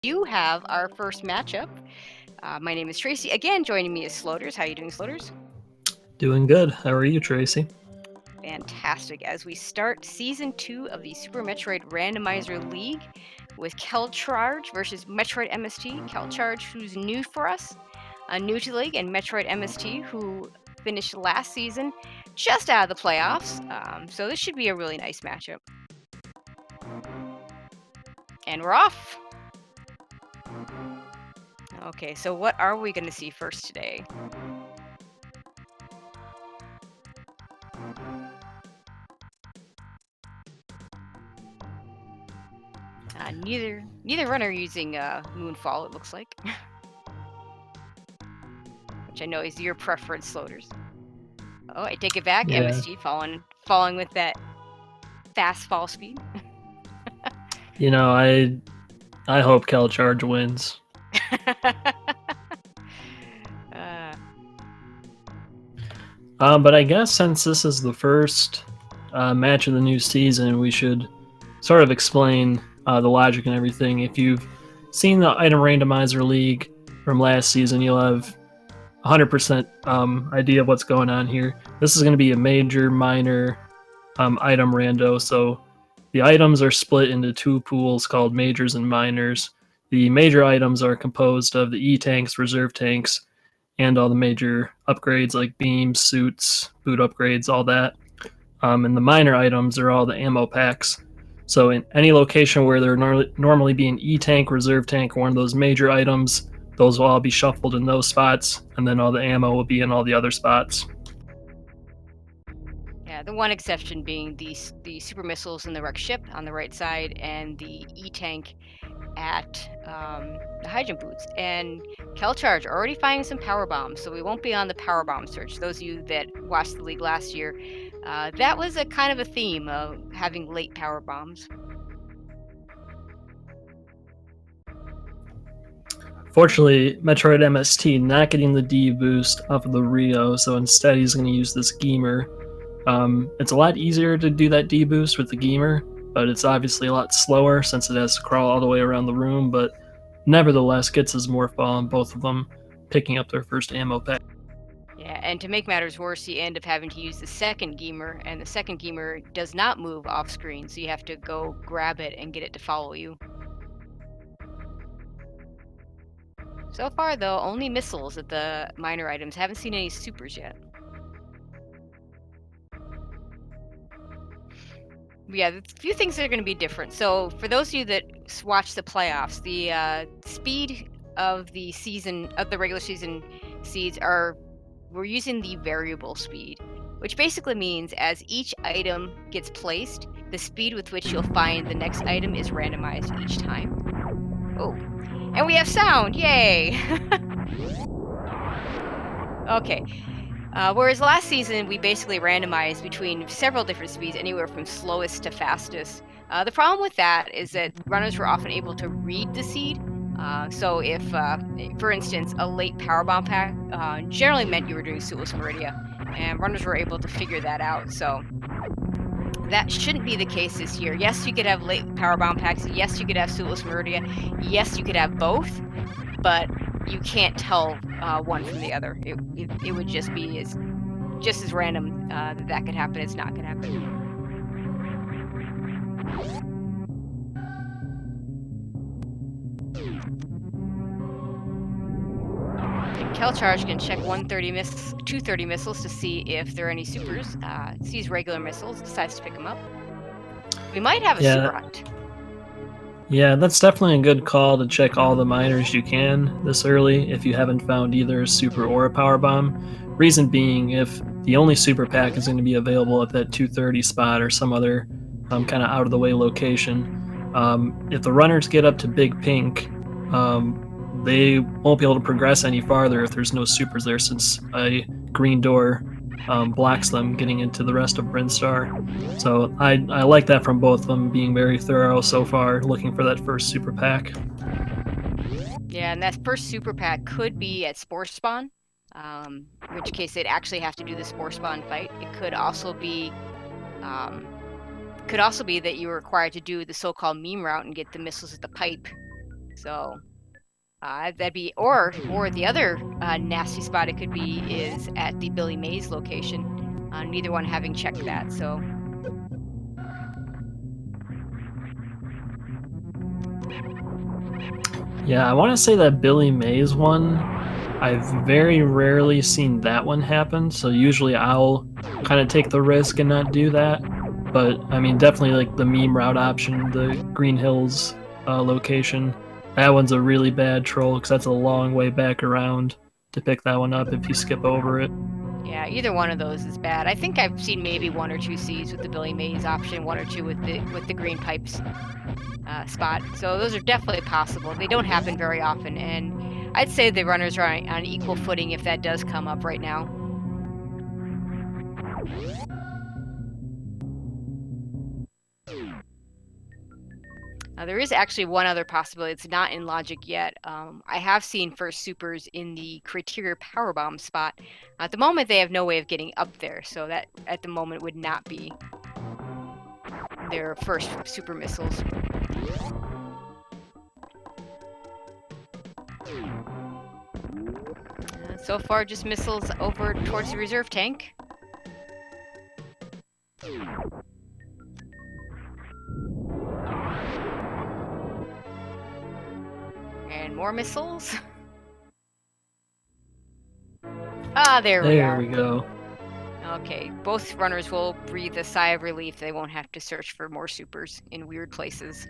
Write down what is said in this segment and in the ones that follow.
You have our first matchup. My name is Tracy. Again, joining me is Sloters. How are you doing, Sloters? Doing good. How are you, Tracy? Fantastic. As we start Season 2 of the Super Metroid Randomizer League with kelcharge versus MetroidMST. kelcharge, who's new for us, new to the league, and MetroidMST, who finished last season just out of the playoffs. So this should be a really nice matchup. And we're off. Okay, so what are we going to see first today? Neither runner using Moonfall, it looks like. Which I know is your preference, Sloters. Oh, I take it back. Yeah. MST falling with that fast fall speed. I hope kelcharge wins. But I guess since this is the first match of the new season, we should sort of explain the logic and everything. If you've seen the Item Randomizer League from last season, you'll have 100% idea of what's going on here. This is going to be a major, minor item rando, so the items are split into two pools called majors and minors. The major items are composed of the E-tanks, reserve tanks, and all the major upgrades like beams, suits, boot upgrades, all that. And the minor items are all the ammo packs. So in any location where there normally be an E-tank, reserve tank, or one of those major items, those will all be shuffled in those spots, and then all the ammo will be in all the other spots. Yeah, the one exception being the super missiles in the wrecked ship on the right side and the E-tank at the high jump boots. And kelcharge already finding some power bombs, so we won't be on the power bomb search. Those of you that watched the league last year, that was a kind of a theme of having late power bombs. Fortunately, MetroidMST not getting the D boost off of the Rio, so instead he's going to use this Geamer. It's a lot easier to do that D boost with the Geamer, but it's obviously a lot slower since it has to crawl all the way around the room, but nevertheless gets his Morph on both of them picking up their first ammo pack. Yeah, and to make matters worse, you end up having to use the second Geamer, and the second Geamer does not move off screen, so you have to go grab it and get it to follow you. So far, though, only missiles at the minor items. Haven't seen any supers yet. Yeah, a few things that are going to be different. So for those of you that watch the playoffs, the speed of the regular season seeds we're using the variable speed, which basically means as each item gets placed, the speed with which you'll find the next item is randomized each time. Oh, and we have sound, yay! Okay. Whereas last season, we basically randomized between several different speeds, anywhere from slowest to fastest. The problem with that is that runners were often able to read the seed. So if, for instance, a late powerbomb pack generally meant you were doing Suitless Meridia, and runners were able to figure that out. So that shouldn't be the case this year. Yes, you could have late powerbomb packs. Yes, you could have Suitless Meridia. Yes, you could have both, but you can't tell one from the other. It would just be just as random that could happen. It's not going to happen. kelcharge can check 230 missiles to see if there are any supers. Sees regular missiles, decides to pick them up. We might have a super hunt. Yeah, that's definitely a good call to check all the minors you can this early if you haven't found either a super or a power bomb. Reason being, if the only super pack is going to be available at that 230 spot or some other kind of out of the way location, if the runners get up to Big Pink, they won't be able to progress any farther if there's no supers there, since a green door blocks them getting into the rest of Brinstar. So I like that from both of them, being very thorough so far, looking for that first super pack. Yeah, and that first super pack could be at Spore Spawn, in which case they'd actually have to do the Spore Spawn fight. It could also be that you were required to do the so-called meme route and get the missiles at the pipe. So that'd be, or the other nasty spot it could be is at the Billy Mays location. Neither one having checked that, so. Yeah, I want to say that Billy Mays one, I've very rarely seen that one happen, so usually I'll kind of take the risk and not do that. But, I mean, definitely like the meme route option, the Green Hills location, that one's a really bad troll because that's a long way back around to pick that one up if you skip over it. Yeah, either one of those is bad. I think I've seen maybe 1 or 2 Cs with the Billy Mays option, 1 or 2 with the green pipes spot. So those are definitely possible. They don't happen very often, and I'd say the runners are on equal footing if that does come up right now. There is actually one other possibility. It's not in logic yet. I have seen first supers in the Criteria Powerbomb spot. At the moment, they have no way of getting up there, so that at the moment would not be their first super missiles. So far, just missiles over towards the reserve tank. And more missiles. There we are. There we go. Okay, both runners will breathe a sigh of relief. They won't have to search for more supers in weird places.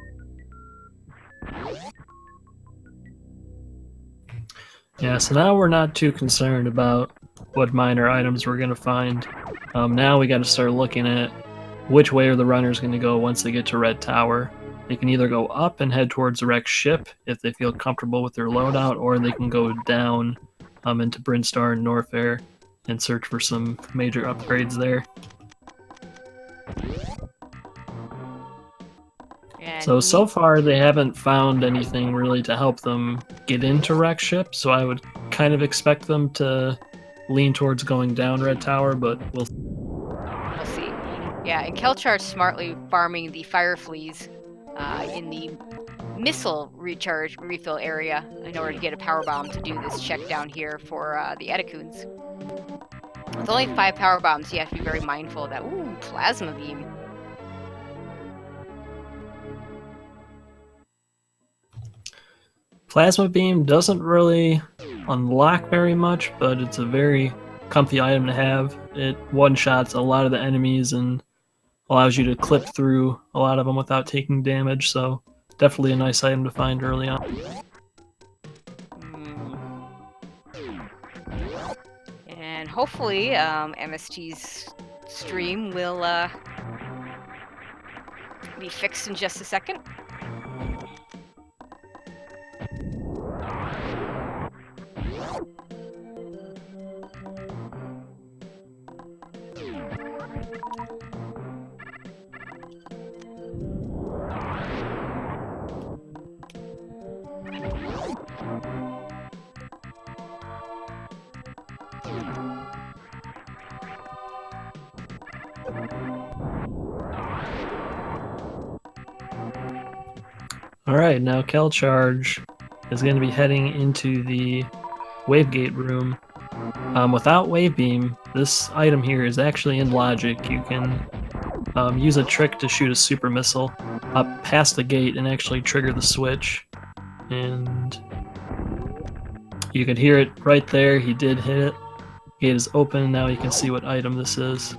Yeah, so now we're not too concerned about what minor items we're going to find. Now we got to start looking at which way are the runners going to go once they get to Red Tower. They can either go up and head towards the wrecked ship if they feel comfortable with their loadout, or they can go down into Brinstar and Norfair and search for some major upgrades there. So far they haven't found anything really to help them get into wrecked ship, so I would kind of expect them to lean towards going down Red Tower, but we'll see. Yeah, and kelcharge smartly farming the fire fleas in the missile recharge refill area in order to get a power bomb to do this check down here for the Etacoons. With only 5 power bombs, you have to be very mindful of that. Ooh, plasma beam. Plasma beam doesn't really unlock very much, but it's a very comfy item to have. It one-shots a lot of the enemies and allows you to clip through a lot of them without taking damage, so definitely a nice item to find early on. And hopefully MST's stream will be fixed in just a second. Alright, now kelcharge is going to be heading into the Wavegate room. Without Wave Beam, this item here is actually in logic. You can use a trick to shoot a super missile up past the gate and actually trigger the switch. And you can hear it right there. He did hit it. Gate is open. Now you can see what item this is.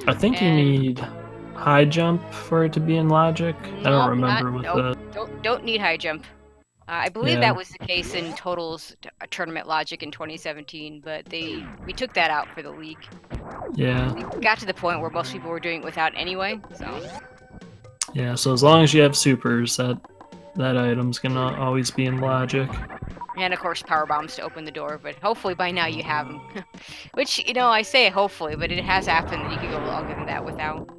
I think you need high jump for it to be in logic. I don't remember Don't need high jump. I believe that was the case in Total's tournament logic in 2017, but we took that out for the league. Yeah. We got to the point where most people were doing it without anyway, so. Yeah, so as long as you have supers, that item's gonna always be in logic. And of course power bombs to open the door, but hopefully by now you have them. Which, I say hopefully, but it has happened that you could go longer than that without.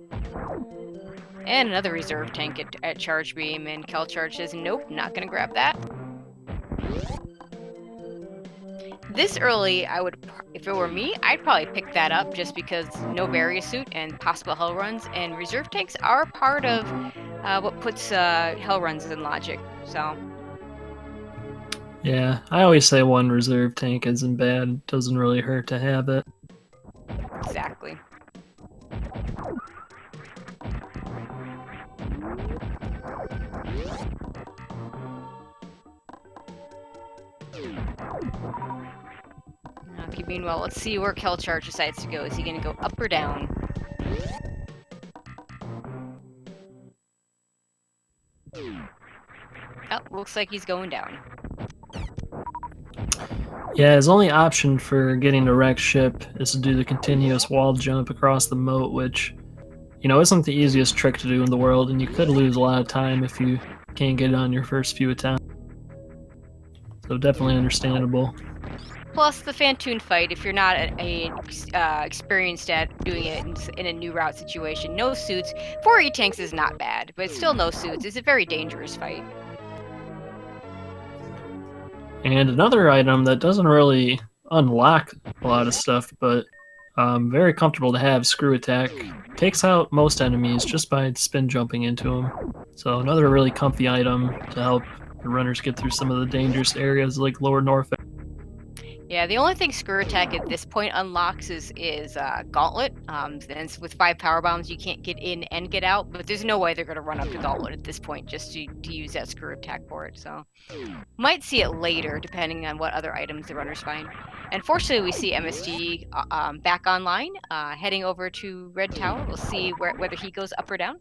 And another reserve tank at charge beam, and kelcharge says, nope, not gonna grab that. This early, if it were me, I'd probably pick that up just because no barrier suit and possible hull runs, and reserve tanks are part of what puts hell runs in logic. So Yeah, I always say one reserve tank isn't bad. It doesn't really hurt to have it. exactly. Okay, meanwhile, let's see where kelcharge decides to go. Is he going to go up or down? Oh, looks like he's going down. Yeah, his only option for getting to wreck ship is to do the continuous wall jump across the moat, which, isn't the easiest trick to do in the world, and you could lose a lot of time if you can't get it on your first few attempts. So definitely understandable. Plus, the Fantoon fight, if you're not experienced at doing it in a new route situation, no suits. 4 E-tanks is not bad, but still no suits. It's a very dangerous fight. And another item that doesn't really unlock a lot of stuff, but very comfortable to have, Screw Attack. Takes out most enemies just by spin jumping into them. So another really comfy item to help the runners get through some of the dangerous areas like Lower Norfolk. Yeah, the only thing Screw Attack at this point unlocks is Gauntlet. And with 5 power bombs, you can't get in and get out. But there's no way they're going to run up to Gauntlet at this point just to use that Screw Attack for it. So might see it later, depending on what other items the runners find. And fortunately, we see MST back online, heading over to Red Tower. We'll see whether he goes up or down.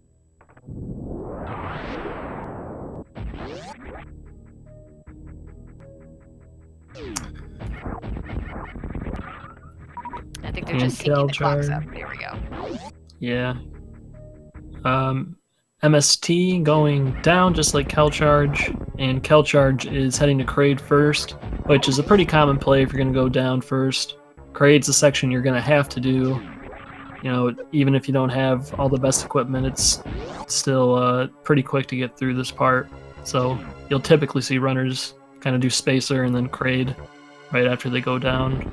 I think they're just syncing the clocks up. There we go. Yeah. MST going down just like kelcharge, and kelcharge is heading to Kraid first, which is a pretty common play if you're going to go down first. Kraid's a section you're going to have to do. Even if you don't have all the best equipment, it's still pretty quick to get through this part. So you'll typically see runners kind of do Spacer and then Kraid right after they go down.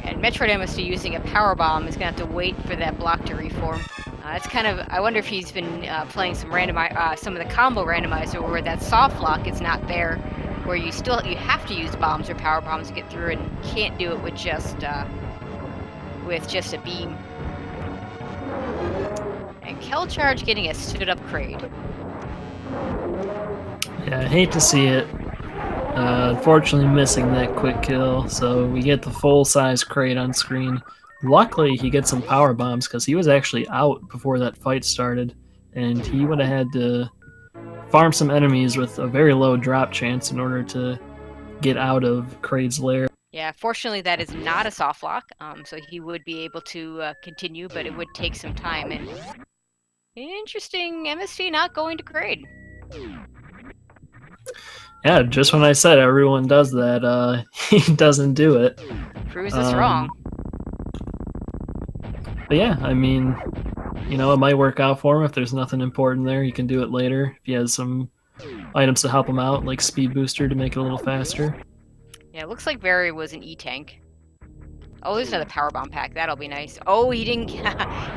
And MetroidMST using a power bomb is going to have to wait for that block to reform. It's kind of, I wonder if he's been playing some of the combo randomizer where that soft lock is not there, where you have to use bombs or power bombs to get through, and you can't do it with just a beam. And kelcharge getting a stood up Kraid. Yeah, I hate to see it. Unfortunately missing that quick kill, so we get the full-size Kraid on screen. Luckily, he gets some power bombs because he was actually out before that fight started, and he would have had to farm some enemies with a very low drop chance in order to get out of Kraid's lair. Yeah, fortunately that is not a soft lock, so he would be able to continue, but it would take some time. And interesting, MST not going to Kraid. Yeah, just when I said everyone does that, he doesn't do it. Proves us wrong. But yeah, I mean, it might work out for him if there's nothing important there. He can do it later if he has some items to help him out, like Speed Booster to make it a little faster. Yeah, it looks like Barry was an E-tank. Oh, there's another power bomb pack. That'll be nice. Oh, he didn't.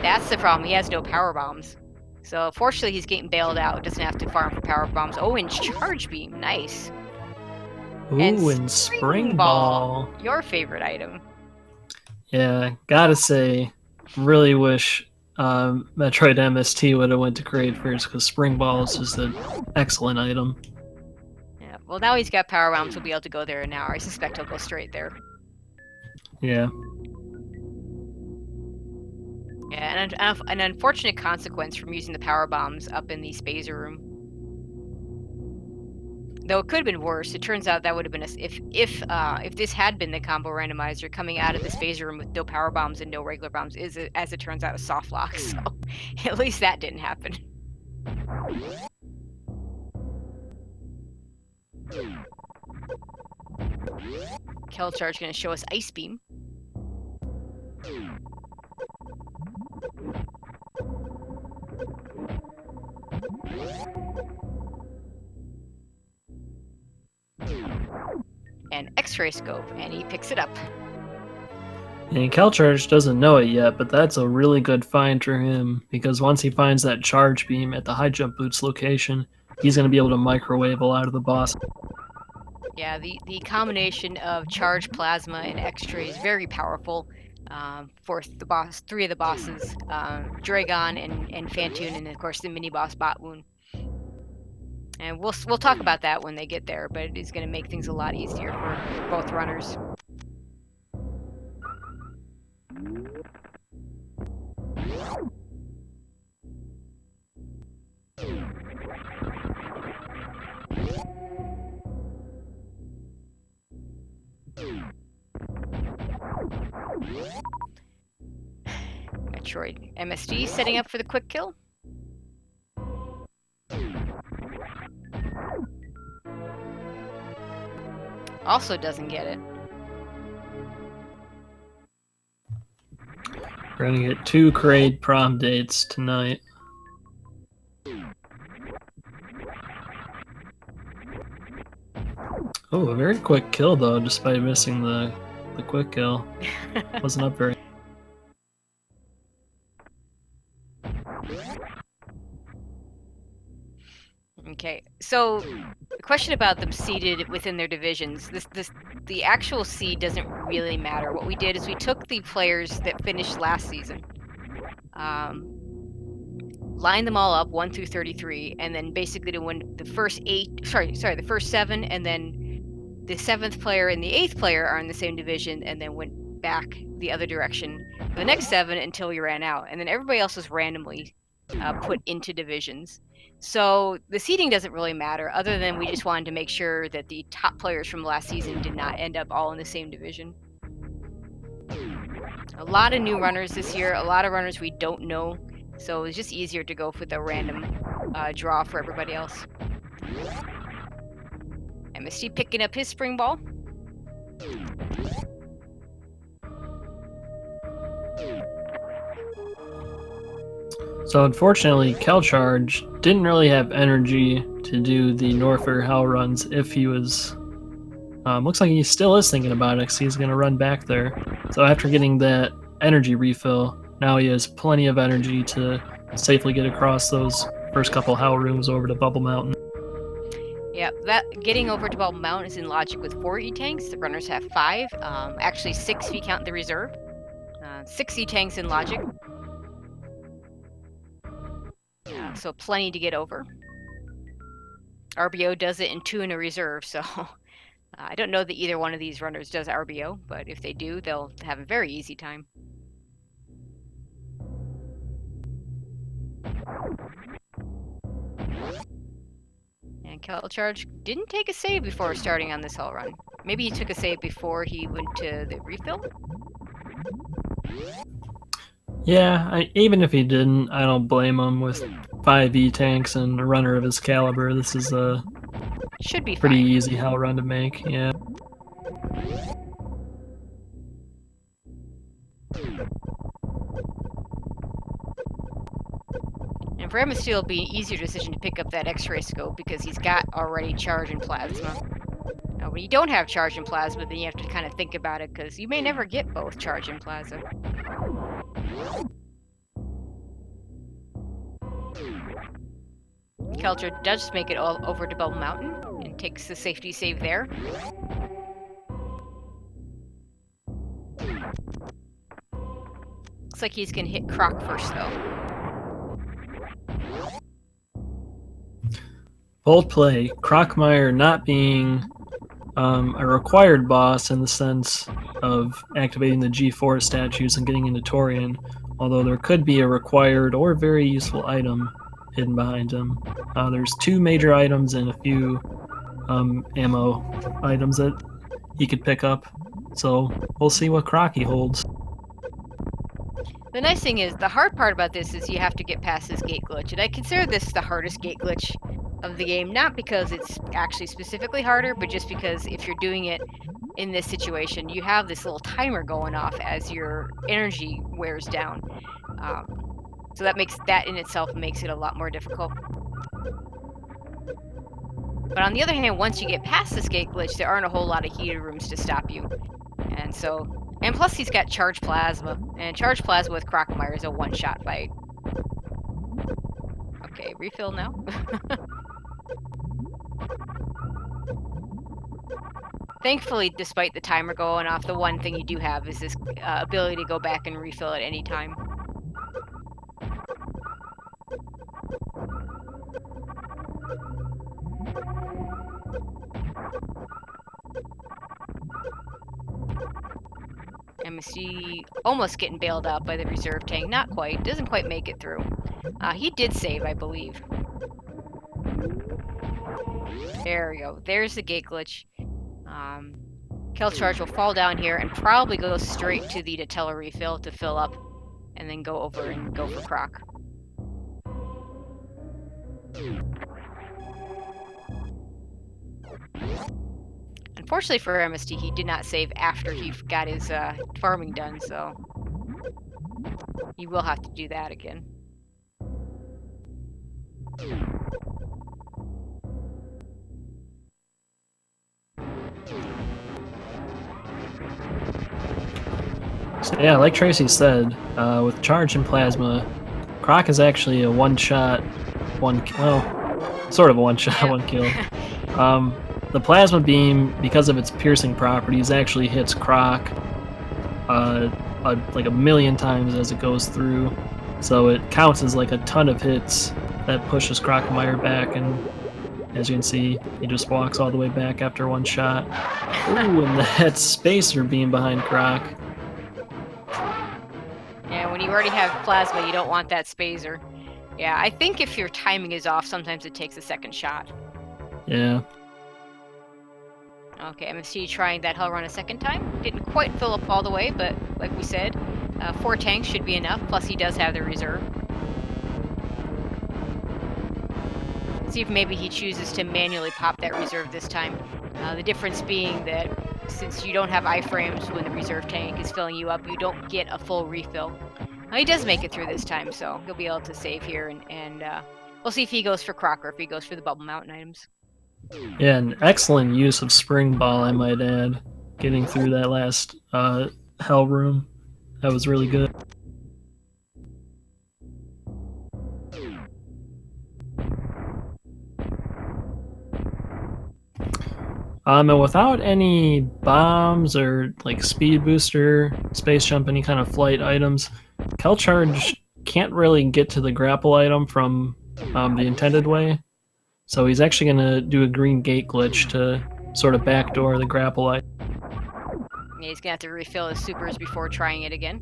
That's the problem. He has no power bombs. So fortunately, he's getting bailed out. Doesn't have to farm for power bombs. Oh, and charge beam. Nice. Ooh, and spring ball. Your favorite item. Yeah, gotta say, really wish MetroidMST would have went to Kraid first, because spring ball is just an excellent item. Yeah. Well, now he's got power bombs. He'll be able to go there now. I suspect he'll go straight there. Yeah. Yeah, and an unfortunate consequence from using the power bombs up in the Spazer room. Though it could have been worse. It turns out that would have been if this had been the combo randomizer coming out of the Spazer room with no power bombs and no regular bombs, as it turns out, a soft lock. So at least that didn't happen. kelcharge going to show us Ice Beam. And X-ray scope, and he picks it up. And kelcharge doesn't know it yet, but that's a really good find for him, because once he finds that charge beam at the high jump boots location, he's going to be able to microwave a lot of the boss. Yeah, the combination of charge, plasma, and X-ray is very powerful for three of the bosses, Dragon and Phantoon, and of course the mini boss Botwoon. And we'll talk about that when they get there, but it is going to make things a lot easier for both runners. MetroidMST setting up for the quick kill. Also doesn't get it. We're going to get 2 Kraid prom dates tonight. Oh, a very quick kill though, despite missing the quick kill. Wasn't up very. Okay, so the question about them seeded within their divisions, the actual seed doesn't really matter. What we did is we took the players that finished last season, lined them all up 1 through 33, and then basically to win the first the first 7, and then the 7th player and the 8th player are in the same division, and then went back the other direction for the next 7 until we ran out, and then everybody else was randomly put into divisions. So the seeding doesn't really matter, other than we just wanted to make sure that the top players from last season did not end up all in the same division. A lot of new runners this year, a lot of runners we don't know, so it's just easier to go with a random draw for everybody else. MST picking up his spring ball. So unfortunately, kelcharge didn't really have energy to do the Norther Hell runs if he was... looks like he still is thinking about it, because he's going to run back there. So after getting that energy refill, now he has plenty of energy to safely get across those first couple Hell rooms over to Bubble Mountain. Yeah, that getting over to Bubble Mountain is in logic with 4 E-tanks. The runners have 5, actually 6 if you count the reserve. 6 E-tanks in logic. So plenty to get over. RBO does it in 2 in a reserve, so I don't know that either one of these runners does RBO, but if they do, they'll have a very easy time. And kelcharge didn't take a save before starting on this Hell run. Maybe he took a save before he went to the refill? Yeah, even if he didn't, I don't blame him. With 5 E-tanks and a runner of his caliber, this is a should be pretty fine. easy Hell run to make, yeah. And for MST, it'll be an easier decision to pick up that X-ray scope because he's got already charge and plasma. Now, when you don't have charge and plasma, then you have to kind of think about it, because you may never get both charge and plasma. kelcharge does make it all over to Bubble Mountain and takes the safety save there. Looks like he's gonna hit Croc first, though. Bold play. Crocmire not being a required boss in the sense of activating the G4 statues and getting into Torian, although there could be a required or very useful item hidden behind him. There's 2 major items and a few ammo items that he could pick up, so we'll see what Crocky holds. The nice thing is, the hard part about this is you have to get past this gate glitch, and I consider this the hardest gate glitch of the game, not because it's actually specifically harder, but just because if you're doing it in this situation, you have this little timer going off as your energy wears down. So that in itself makes it a lot more difficult. But on the other hand, once you get past this gate glitch, there aren't a whole lot of heated rooms to stop you. And so And plus he's got Charge Plasma. And Charge Plasma with Ranomizer is a one-shot fight. Okay, refill now. Thankfully, despite the timer going off, the one thing you do have is this ability to go back and refill at any time. MST almost getting bailed out by the reserve tank. Not quite. Doesn't quite make it through. He did save, I believe. There we go. There's the gate glitch. Kelcharge will fall down here and probably go straight to the Nutella refill to fill up and then go over and go for Croc. Unfortunately for MST, he did not save after he got his farming done, so he will have to do that again. So yeah, like Tracy said, with Charge and Plasma, Croc is actually a one-shot, sort of a one-shot, Yeah. one kill. The Plasma Beam, because of its piercing properties, actually hits Croc like a million times as it goes through. So it counts as like a ton of hits that pushes Ranomizer back, and as you can see, he just walks all the way back after one shot. Ooh, and that Spacer Beam behind Croc. Yeah, when you already have Plasma, you don't want that Spacer. Yeah, I think if your timing is off, sometimes it takes a second shot. Yeah. Okay, MST trying that hell run a second time. Didn't quite fill up all the way, but like we said, 4 tanks should be enough, plus he does have the reserve. See if maybe he chooses to manually pop that reserve this time. The difference being that since you don't have iframes when the reserve tank is filling you up, you don't get a full refill. He does make it through this time, so he'll be able to save here, and we'll see if he goes for Croc or if he goes for the Bubble Mountain items. Yeah, an excellent use of Spring Ball, I might add, getting through that last hell room. That was really good. And without any bombs or like speed booster, space jump, any kind of flight items, kelcharge can't really get to the grapple item from the intended way. So he's actually going to do a green gate glitch to sort of backdoor the grapple item. Yeah, he's going to have to refill his supers before trying it again.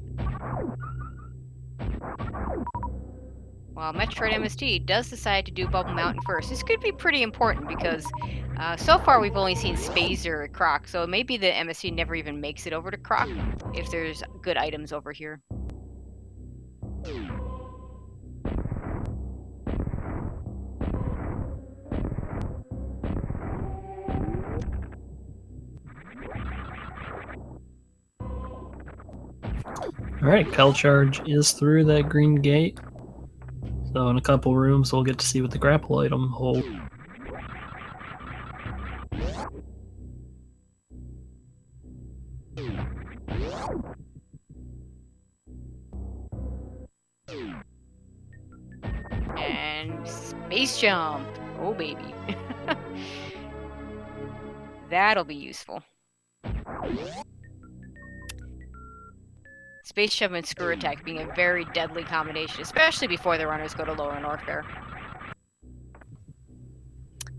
While MetroidMST does decide to do Bubble Mountain first. This could be pretty important because so far we've only seen Spacer at Croc, so maybe the MST never even makes it over to Croc if there's good items over here. Alright, kelcharge is through that green gate. So in a couple rooms we'll get to see what the grapple item holds. And space jump! Oh baby. That'll be useful. Space jump and screw attack being a very deadly combination, especially before the runners go to lower Norfair.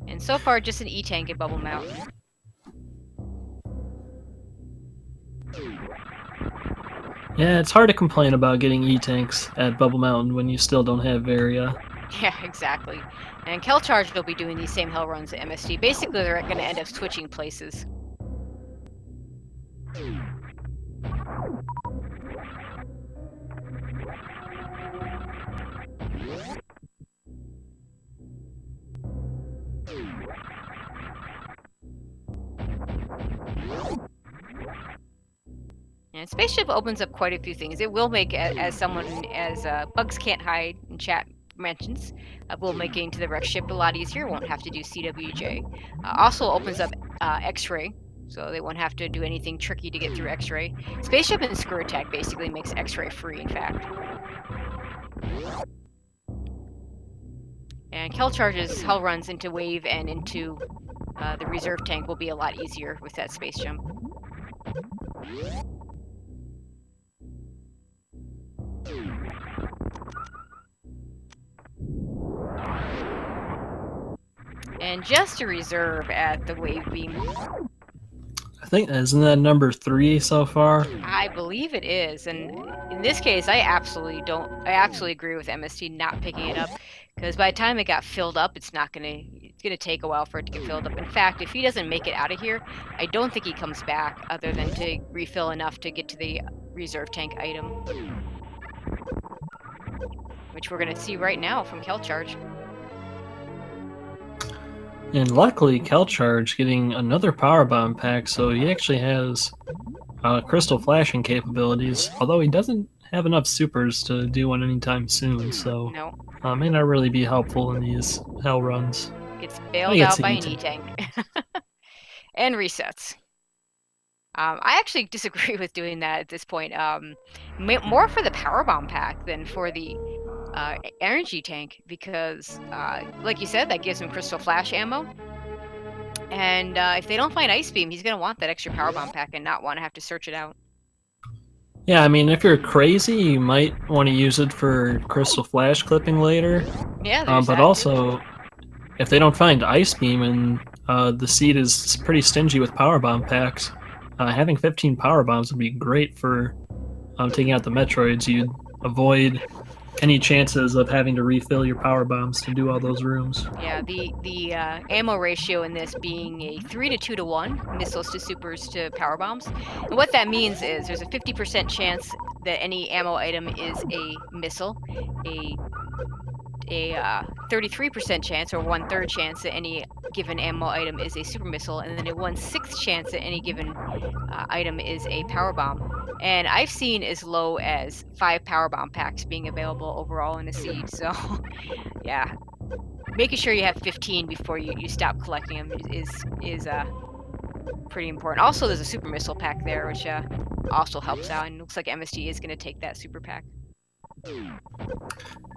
And so far, just an E-tank at Bubble Mountain. Yeah, it's hard to complain about getting E-tanks at Bubble Mountain when you still don't have Varia. Yeah, exactly. And kelcharge will be doing these same hell runs at MST. Basically, they're going to end up switching places. And Spaceship opens up quite a few things. It will make, as someone, as Bugs Can't Hide in chat mentions, will make getting to the wreck ship a lot easier. Won't have to do CWJ. Also opens up X-ray, so they won't have to do anything tricky to get through X-ray. Space jump and screw attack basically makes X-ray free, in fact. And kelcharge's hell runs into wave and into the reserve tank will be a lot easier with that space jump. And just a reserve at the wave beam. I think, isn't that number 3 so far? I believe it is, and in this case, I absolutely agree with MST not picking it up, because by the time it got filled up, it's gonna take a while for it to get filled up. In fact, if he doesn't make it out of here, I don't think he comes back, other than to refill enough to get to the reserve tank item, which we're gonna see right now from kelcharge. And luckily, kelcharge getting another power bomb pack, so he actually has crystal flashing capabilities. Although he doesn't have enough supers to do one anytime soon, so No, may not really be helpful in these hell runs. gets bailed out by an E-tank. And resets. I actually disagree with doing that at this point. More for the power bomb pack than for the energy tank, because like you said, that gives him crystal flash ammo, and if they don't find ice beam, he's gonna want that extra power bomb pack and not want to have to search it out. Yeah, I mean, if you're crazy, you might want to use it for crystal flash clipping later. Yeah, but also, if they don't find ice beam and the seed is pretty stingy with power bomb packs, having 15 power bombs would be great for taking out the Metroids. You'd avoid any chances of having to refill your power bombs to do all those rooms. Yeah, the ammo ratio in this being a 3 to 2 to 1, missiles to supers to power bombs. And what that means is there's a 50% chance that any ammo item is a missile, a 33% chance or 1/3 chance that any given ammo item is a super missile, and then a 1/6 chance that any given item is a power bomb. And I've seen as low as 5 power bomb packs being available overall in a seed. So yeah, making sure you have 15 before you stop collecting them is pretty important. Also, there's a super missile pack there, which also helps out, and it looks like MST is going to take that super pack.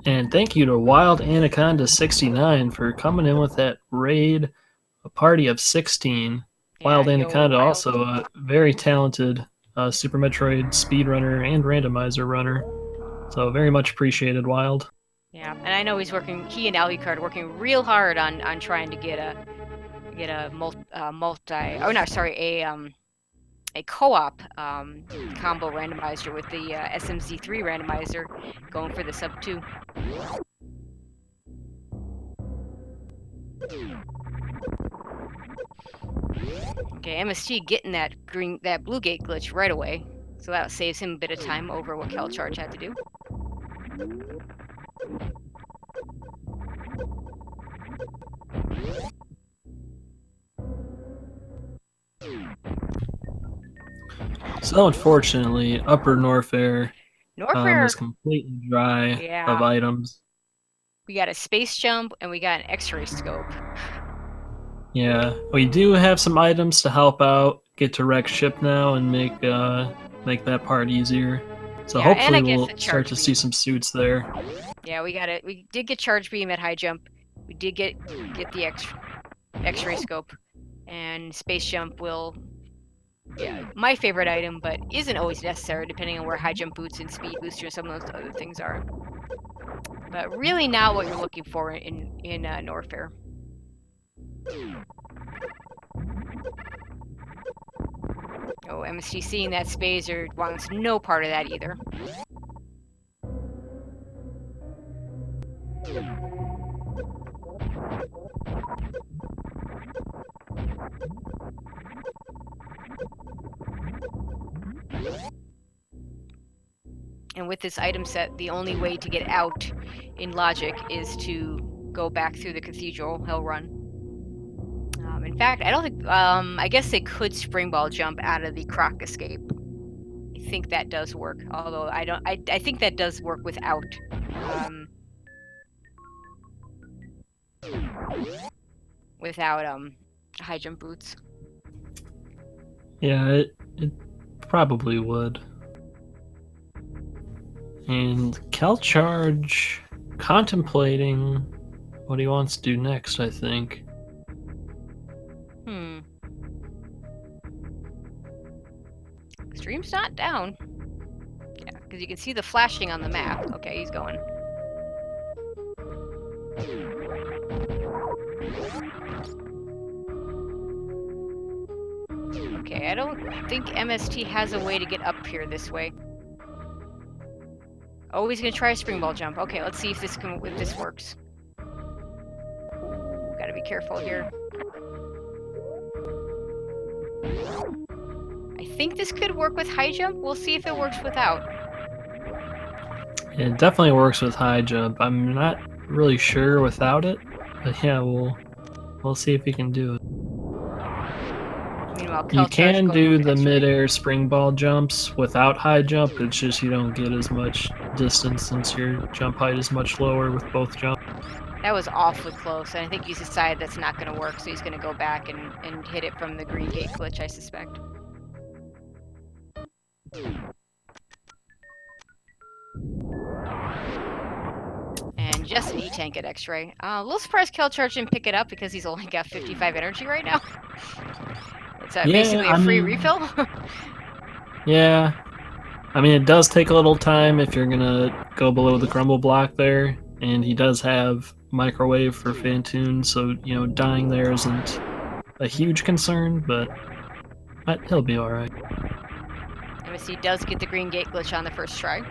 And thank you to Wild Anaconda 69 for coming in with that raid, a party of 16. Yeah, Wild Anaconda, Wild. also a very talented Super Metroid speedrunner and randomizer runner. So very much appreciated, Wild. Yeah, and I know he and Alucard are working real hard on trying to get a co-op combo randomizer with the SMZ3 randomizer going for the sub 2. Okay, MST getting that blue gate glitch right away, so that saves him a bit of time over what kelcharge had to do. So unfortunately, Upper Norfair is completely dry of items. We got a space jump and we got an X-ray scope. Yeah, we do have some items to help out, get to wreck ship now, and make that part easier. So hopefully we'll start to see some suits there. Yeah, we got it. We did get charge beam at high jump. We did get the X-ray scope, and space jump will. Yeah, my favorite item, but isn't always necessary depending on where high jump boots and speed booster and some of those other things are. But really not what you're looking for in Norfair. Oh, MST seeing that Spazer wants no part of that either. And with this item set, the only way to get out in logic is to go back through the cathedral hell run. In fact, I don't think. I guess they could springball jump out of the croc escape. I think that does work. Although I don't. I think that does work without. Without high jump boots. Yeah, it probably would. And kelcharge contemplating what he wants to do next, I think. Hmm. Stream's not down. Yeah, because you can see the flashing on the map. Okay, he's going. Okay, I don't think MST has a way to get up here this way. Oh, he's gonna try a spring ball jump. Okay, let's see if this works. Ooh, gotta be careful here. I think this could work with high jump. We'll see if it works without. It definitely works with high jump. I'm not really sure without it, but yeah, we'll see if we can do it. Meanwhile, You kelcharge can going do over the X-ray. mid-air spring ball jumps without high jump. It's just you don't get as much distance since your jump height is much lower with both jumps. That was awfully close, and I think he's decided that's not going to work, so he's going to go back and hit it from the green gate glitch, I suspect. And just an E-tank at X-ray. A little surprised kelcharge didn't pick it up because he's only got 55 energy right now. It's basically a free refill. Yeah. I mean, it does take a little time if you're gonna go below the crumble block there, and he does have microwave for Fantoon, so, you know, dying there isn't a huge concern, but he'll be alright. MSC does get the green gate glitch on the first try.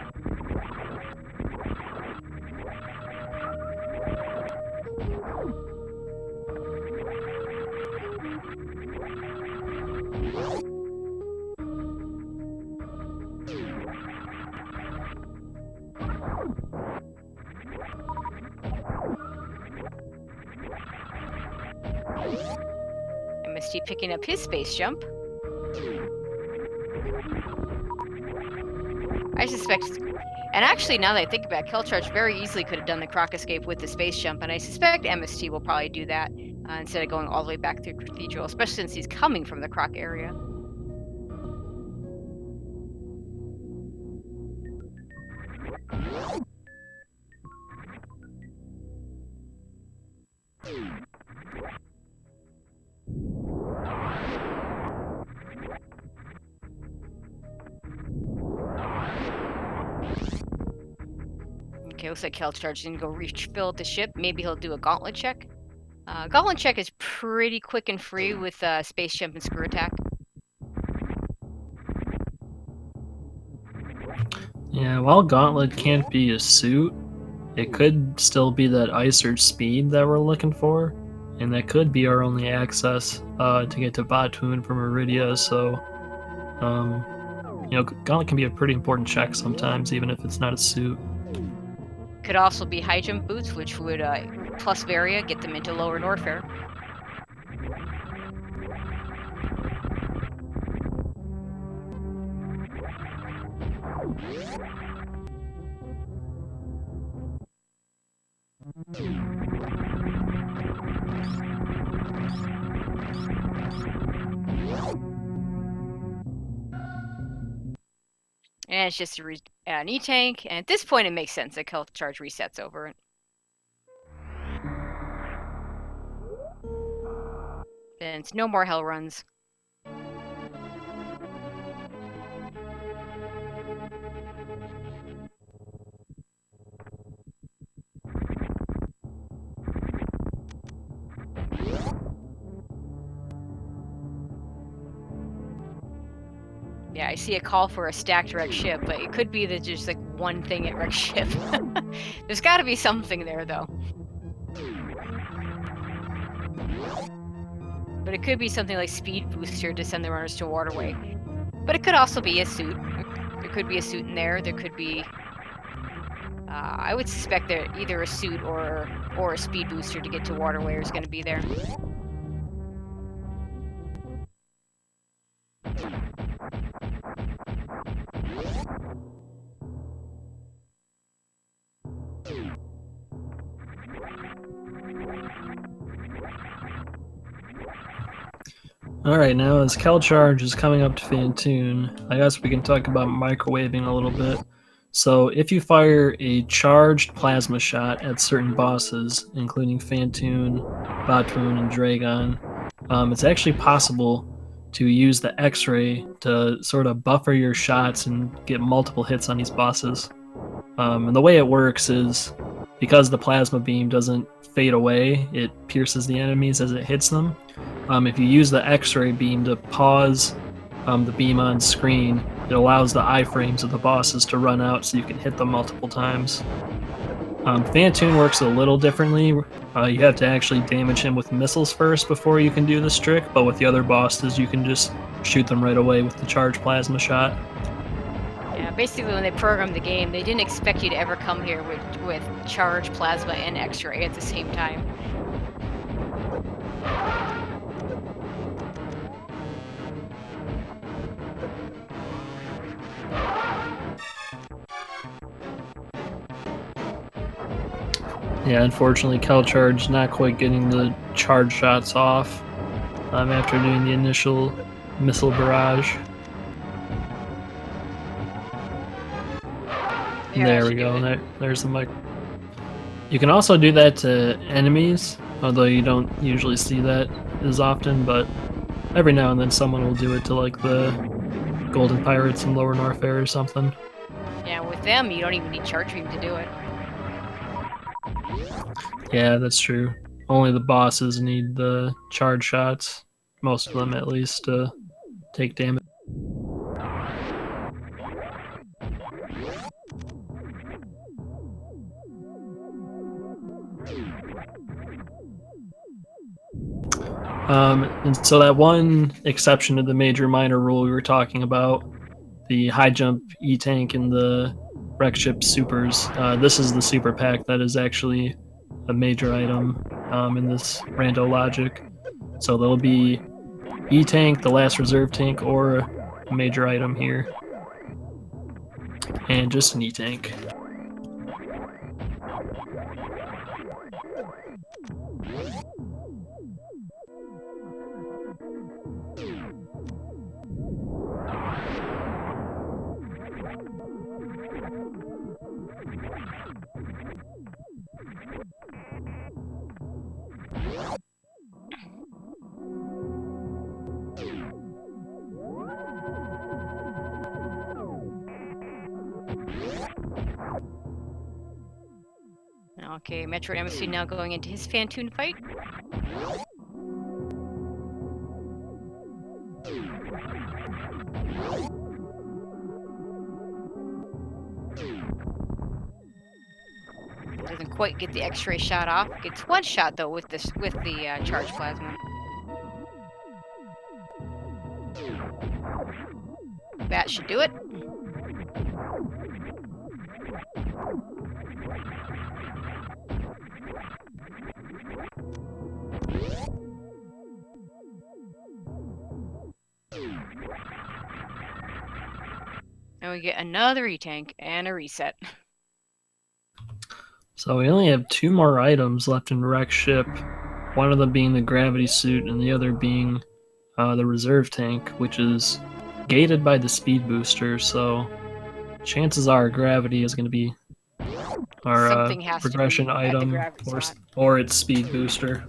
MST picking up his space jump. I suspect, and actually now that I think about it, kelcharge very easily could have done the croc escape with the space jump, and I suspect MST will probably do that instead of going all the way back through Cathedral, especially since he's coming from the croc area. Okay, looks like kelcharge didn't go refill the ship. Maybe he'll do a gauntlet check. Gauntlet check is pretty quick and free with space jump and screw attack. Yeah, while Gauntlet can't be a suit, it could still be that ice or speed that we're looking for, and that could be our only access to get to Batoon from Iridia, so, you know, Gauntlet can be a pretty important check sometimes, even if it's not a suit. Could also be high jump boots, which would plus Varia get them into lower Norfair. And it's just an E-tank, and at this point it makes sense that kelcharge resets over it. And it's no more hell runs. Yeah, I see a call for a stacked wreck ship, but it could be that just like one thing at wreck ship. There's got to be something there, though. But it could be something like speed booster to send the runners to waterway. But it could also be a suit. There could be a suit in there. There could be... I would suspect that either a suit or a speed booster to get to waterway is going to be there. Alright, now as kelcharge is coming up to Fantoon, I guess we can talk about microwaving a little bit. So if you fire a charged plasma shot at certain bosses, including Fantoon, Batun, and Dragon, it's actually possible to use the X-ray to sort of buffer your shots and get multiple hits on these bosses. And the way it works is because the plasma beam doesn't fade away, it pierces the enemies as it hits them. If you use the X-ray beam to pause the beam on screen, it allows the iframes of the bosses to run out so you can hit them multiple times. Fantoon works a little differently. You have to actually damage him with missiles first before you can do this trick, but with the other bosses you can just shoot them right away with the charged plasma shot. Yeah, basically when they programmed the game, they didn't expect you to ever come here with charge, plasma, and X-ray at the same time. Yeah, unfortunately, kelcharge not quite getting the charge shots off after doing the initial missile barrage. There we go. There's the mic. You can also do that to enemies, although you don't usually see that as often, but every now and then someone will do it to like the golden pirates in Lower Norfair or something. Yeah, with them you don't even need charge beam to do it. Yeah, that's true. Only the bosses need the charge shots, most of them at least, to take damage. And so that one exception to the major minor rule we were talking about, the high jump E-tank and the wreck ship supers, this is the super pack that is actually a major item in this rando logic. So there'll be E-tank, the last reserve tank, or a major item here. And just an E-tank. Okay, MetroidMST now going into his Fantoon fight. Doesn't quite get the X-ray shot off. Gets one shot though with the charged plasma. That should do it. And we get another E-tank and a reset. So we only have 2 more items left in Wreck Ship, one of them being the gravity suit and the other being the reserve tank, which is gated by the speed booster, so chances are gravity is going to be our progression item or its speed booster.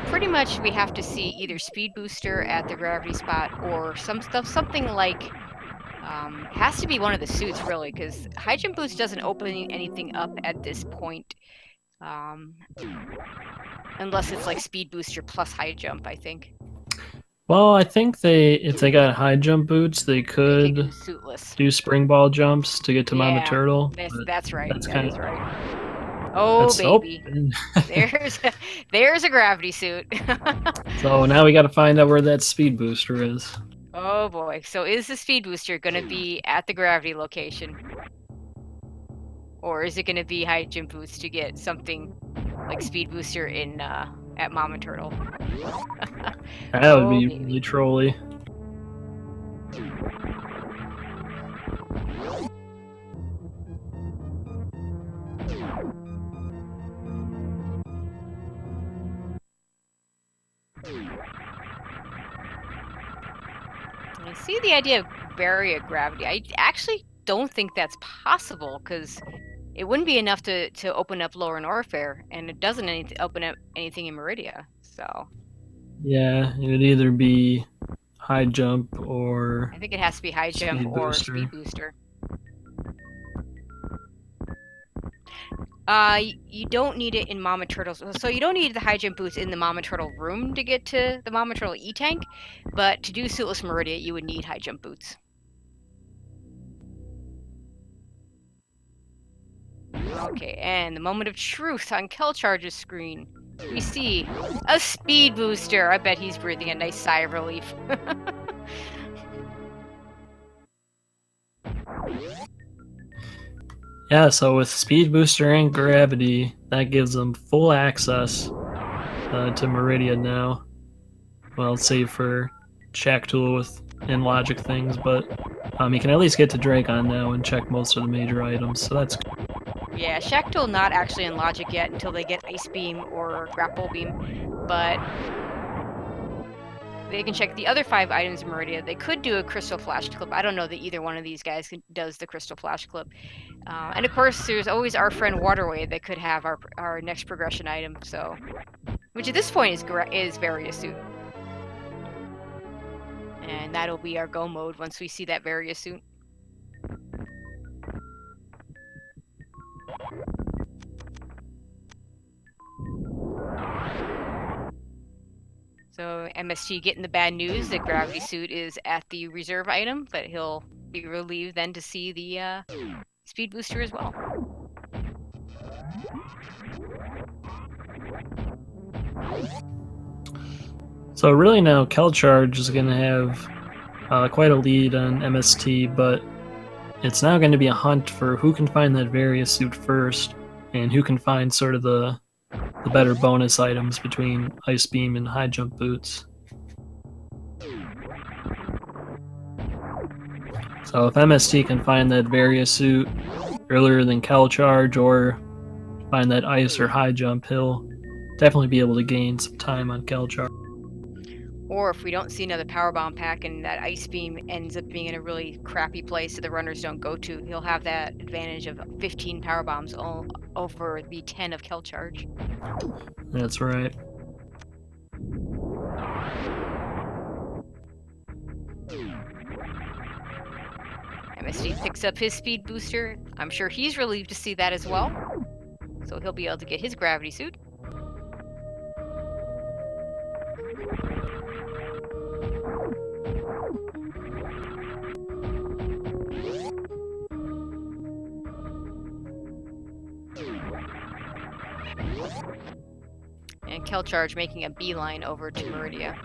Pretty much we have to see either speed booster at the gravity spot or something like has to be one of the suits really, because high jump boost doesn't open anything up at this point unless it's like speed booster plus high jump, I think. Well, I think if they got high jump boots, they could do spring ball jumps to get to Mama Turtle. That's right. That is right. Oh baby, there's a gravity suit. So now we got to find out where that speed booster is. Oh boy, so is the speed booster going to be at the gravity location? Or is it going to be high jump boost to get something like speed booster in at Mama Turtle. That would Oh, be baby. really trolly. I see the idea of barrier gravity. I actually don't think that's possible because it wouldn't be enough to open up Lower Norfair, and it doesn't open up anything in Meridia. So Yeah, it would either be high jump or I think it has to be high jump speed or booster. speed booster. You don't need it in Mama Turtle's. So you don't need the high jump boots in the Mama Turtle room to get to the Mama Turtle E-Tank, but to do Suitless Meridia, you would need high jump boots. Okay, and the moment of truth on kelcharge's screen. We see a speed booster. I bet he's breathing a nice sigh of relief. Yeah, so with speed booster and gravity, that gives them full access to Meridia now. Well, save for Shacktool and logic things, but you can at least get to Dragon now and check most of the major items, so that's good. Yeah, Shacktool not actually in logic yet until they get Ice Beam or Grapple Beam, but they can check the other 5 items in Meridia. They could do a Crystal Flash Clip. I don't know that either one of these guys does the Crystal Flash Clip. And of course, there's always our friend Waterway that could have our next progression item. So, which at this point is Various Suit, and that'll be our go mode once we see that Various Suit. So MST getting the bad news that Gravity Suit is at the reserve item, but he'll be relieved then to see the speed booster as well. So really now, kelcharge is going to have quite a lead on MST, but it's now going to be a hunt for who can find that Various Suit first, and who can find sort of the better bonus items between Ice Beam and High Jump Boots. So if MST can find that Various Suit earlier than kelcharge, or find that Ice or High Jump, he'll definitely be able to gain some time on kelcharge. Or if we don't see another Power Bomb pack and that Ice Beam ends up being in a really crappy place that the runners don't go to, he'll have that advantage of 15 Power Bombs over the 10 of kelcharge. That's right. MST picks up his speed booster. I'm sure he's relieved to see that as well. So he'll be able to get his Gravity Suit. And kelcharge making a beeline over to Meridia.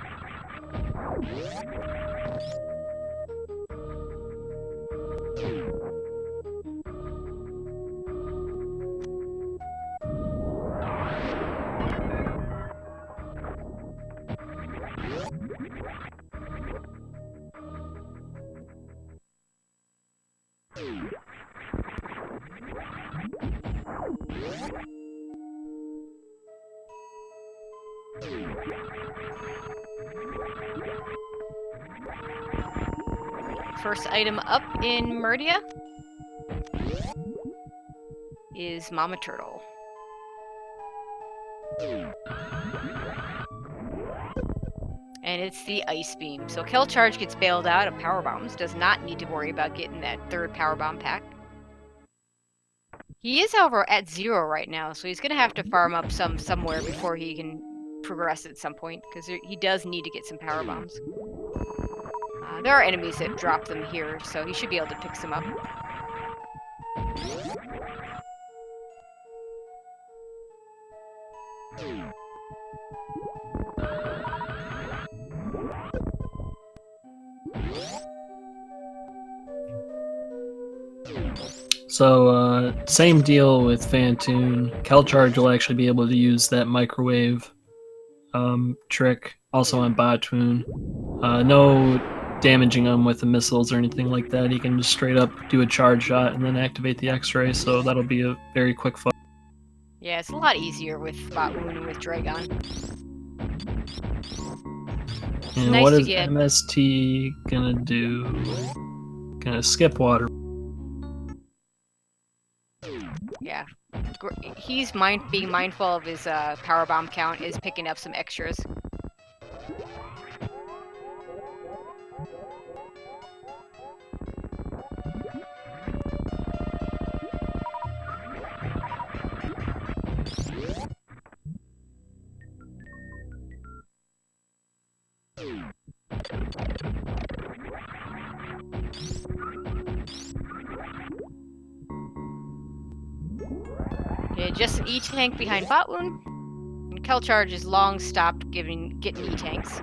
First item up in Meridia is Mama Turtle. And it's the Ice Beam. So kelcharge gets bailed out of Power Bombs, does not need to worry about getting that 3rd Power Bomb pack. He is, however, at 0 right now, so he's going to have to farm up somewhere before he can progress at some point, because he does need to get some Power Bombs. There are enemies that drop them here, so he should be able to pick some up. So, same deal with Fantoon. kelcharge will actually be able to use that microwave trick, also on Botwoon. No damaging him with the missiles or anything like that. He can just straight up do a charge shot and then activate the X-ray, so that'll be a very quick fight. Yeah, it's a lot easier with Botwoon and with Dragon. And nice what to is get. MST gonna do? Gonna skip water. Yeah, he's being mindful of his power bomb count, is picking up some extras. Yeah, just an E-tank behind Botwoon, and kelcharge is long stopped getting E-tanks.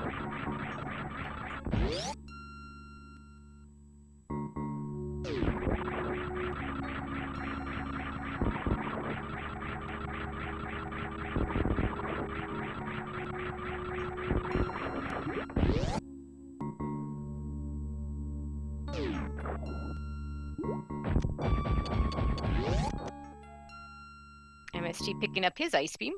MST picking up his Ice Beam.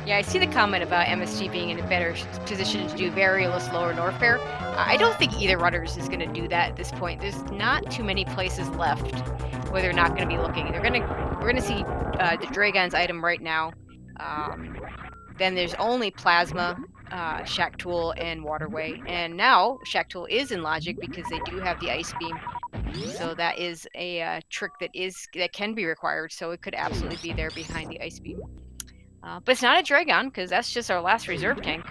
Yeah, I see the comment about MST being in a better position to do variolous lower Norfair. I don't think either runners is going to do that at this point. There's not too many places left where they're not going to be looking. We're going to see the Dragon's item right now. Then there's only Plasma, Shack Tool, and Waterway. And now Shack Tool is in logic because they do have the Ice Beam. So that is a trick that can be required. So it could absolutely be there behind the Ice Beam. But it's not a Dragon, because that's just our last reserve tank.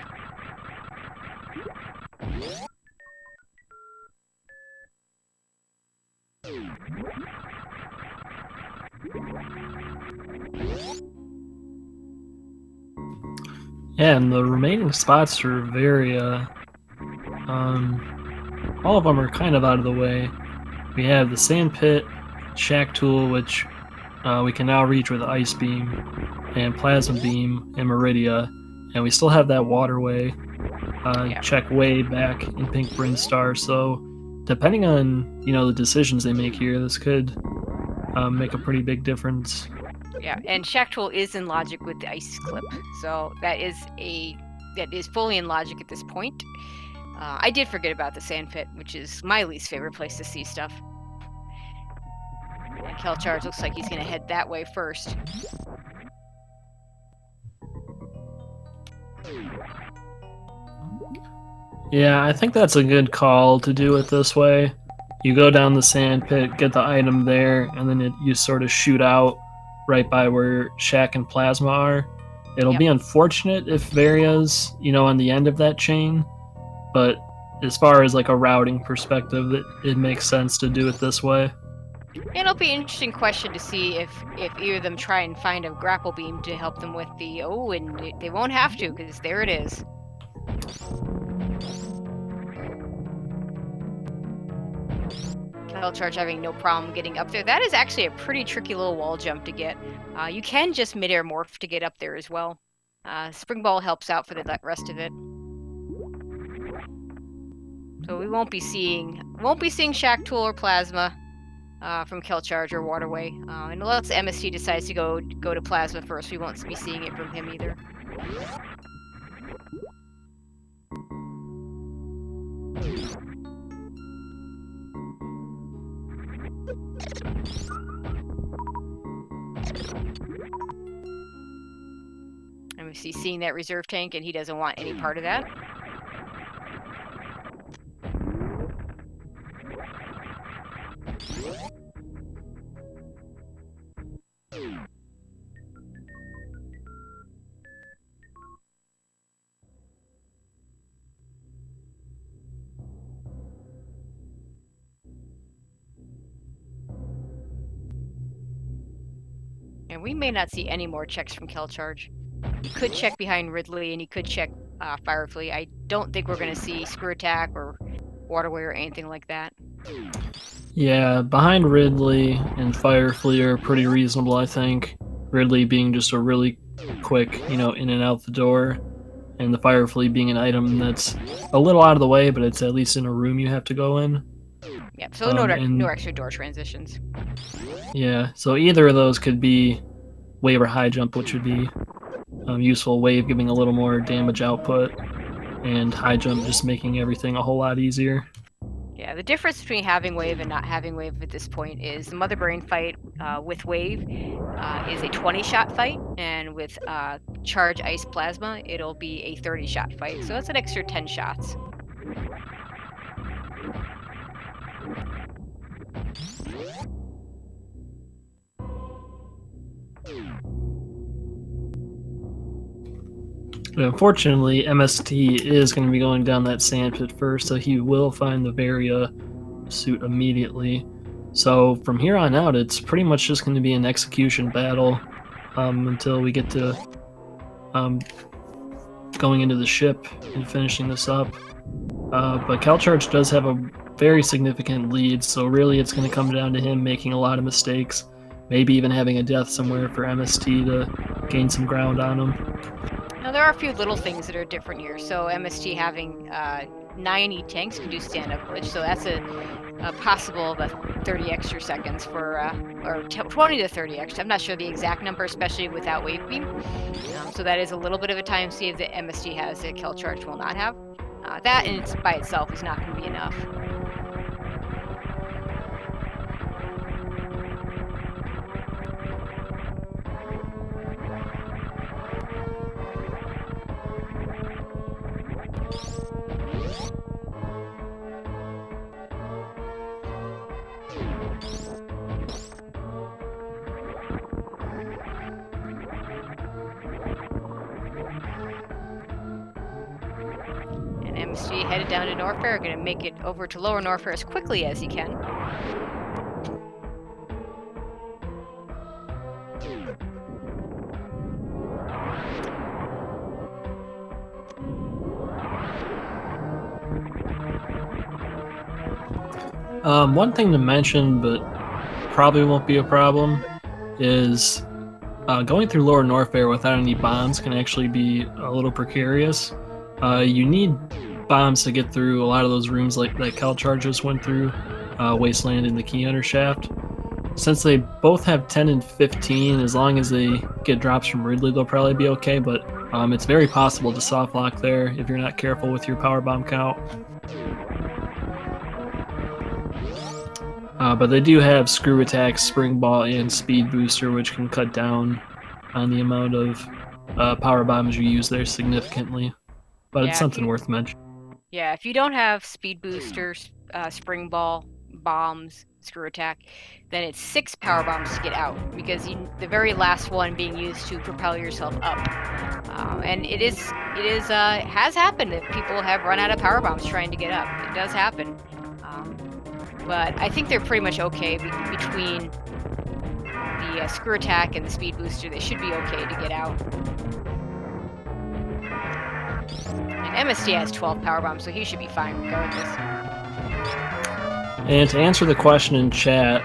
Yeah, and the remaining spots are very, all of them are kind of out of the way. We have the Sand Pit, Shack Tool, which we can now reach with Ice Beam, and Plasma Beam, and Meridia, and we still have that Waterway. Check way back in Pink Brinstar, so depending on, the decisions they make here, this could make a pretty big difference. Yeah, and Shack Tool is in logic with the Ice Clip, so that is fully in logic at this point. I did forget about the Sand Pit, which is my least favorite place to see stuff. And kelcharge looks like he's going to head that way first. Yeah, I think that's a good call to do it this way. You go down the Sand Pit, get the item there, and then you sort of shoot out right by where Shack and Plasma are. It'll be unfortunate if Varia's, on the end of that chain, but as far as like a routing perspective, it makes sense to do it this way. It'll be an interesting question to see if either of them try and find a grapple beam to help them with the... Oh, and they won't have to, because there it is. kelcharge having no problem getting up there. That is actually a pretty tricky little wall jump to get. You can just mid-air morph to get up there as well. Spring Ball helps out for the rest of it. So we won't be seeing Shack Tool or Plasma from kelcharge or Waterway. And unless MST decides to go to Plasma first, we won't be seeing it from him either. MST seeing that reserve tank, and he doesn't want any part of that. And we may not see any more checks from kelcharge. You could check behind Ridley, and you could check Firefly. I don't think we're going to see Screw Attack or Waterway or anything like that. Yeah, behind Ridley and Firefly are pretty reasonable, I think. Ridley being just a really quick, in and out the door, and the Firefly being an item that's a little out of the way, but it's at least in a room you have to go in. Yep, so no extra door transitions. Yeah, so either of those could be wave or high jump, which would be useful. Wave giving a little more damage output, and high jump just making everything a whole lot easier. Yeah, the difference between having wave and not having wave at this point is the Mother Brain fight with wave is a 20-shot fight, and with charge ice plasma, it'll be a 30-shot fight. So that's an extra 10 shots. But unfortunately, MST is going to be going down that sand pit first, so he will find the Varia suit immediately. So from here on out, it's pretty much just going to be an execution battle until we get to going into the ship and finishing this up. But kelcharge does have a very significant lead, so really it's going to come down to him making a lot of mistakes, maybe even having a death somewhere for MST to gain some ground on him. Now, there are a few little things that are different here. So MST having 90 tanks can do stand-up glitch, so that's a possible 30 extra seconds for, or 20 to 30 extra. I'm not sure the exact number, especially without wave beam. So that is a little bit of a time save that MST has that kelcharge will not have. That by itself is not going to be enough. MST headed down to Norfair, going to make it over to Lower Norfair as quickly as he can. One thing to mention, but probably won't be a problem, is going through Lower Norfair without any bombs can actually be a little precarious. You need bombs to get through a lot of those rooms like that kelcharge just went through, Wasteland and the Key Hunter Shaft. Since they both have 10 and 15, as long as they get drops from Ridley, they'll probably be okay, but it's very possible to soft lock there if you're not careful with your power bomb count. But they do have Screw Attack, Spring Ball, and Speed Booster, which can cut down on the amount of power bombs you use there significantly. But yeah, it's something worth mentioning. Yeah, if you don't have Speed Boosters, Spring Ball, Bombs, Screw Attack, then it's 6 power bombs to get out, because the very last one being used to propel yourself up. And it has happened that people have run out of power bombs trying to get up. It does happen. But I think they're pretty much okay between the Screw Attack and the Speed Booster. They should be okay to get out. And MST has 12 power bombs, so he should be fine regardless. And to answer the question in chat,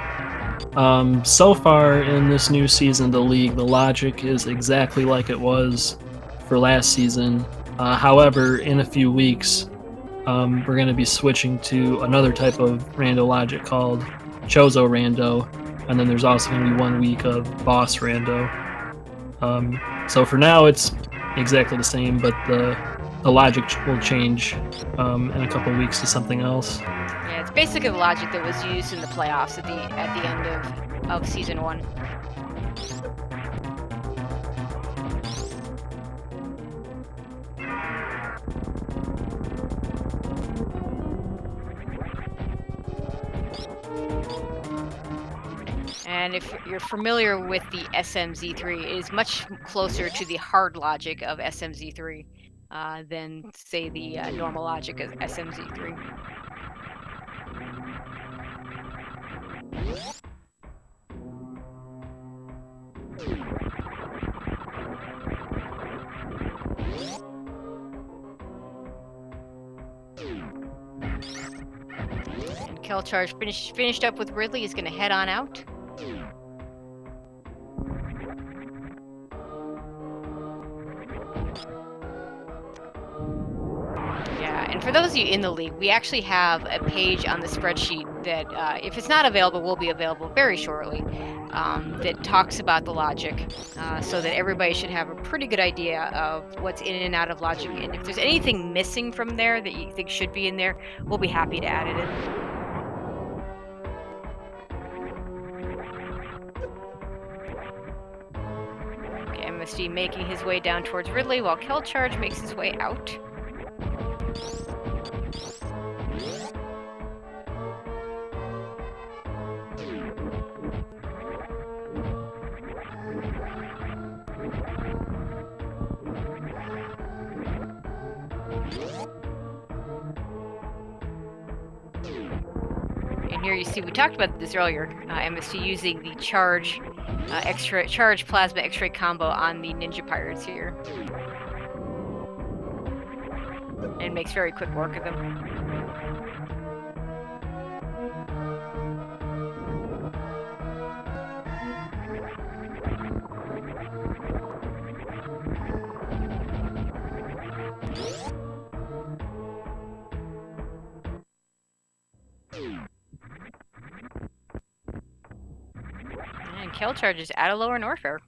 so far in this new season of the League, the logic is exactly like it was for last season. However, in a few weeks, we're going to be switching to another type of rando logic called Chozo Rando, and then there's also going to be 1 week of Boss Rando. So for now, it's exactly the same, but the logic will change in a couple weeks to something else. Yeah, it's basically the logic that was used in the playoffs at the end of Season 1. And if you're familiar with the SMZ3, it is much closer to the hard logic of SMZ3 than, say, the normal logic of SMZ3. kelcharge finished up with Ridley, is going to head on out. Yeah, and for those of you in the league, we actually have a page on the spreadsheet that, if it's not available, will be available very shortly, that talks about the logic, so that everybody should have a pretty good idea of what's in and out of logic. And if there's anything missing from there that you think should be in there, we'll be happy to add it in. Okay, MST making his way down towards Ridley while kelcharge makes his way out. And here you see, we talked about this earlier, MST using the charge plasma X-ray combo on the Ninja Pirates here. And makes very quick work of them. And kelcharge is at a lower Norfair.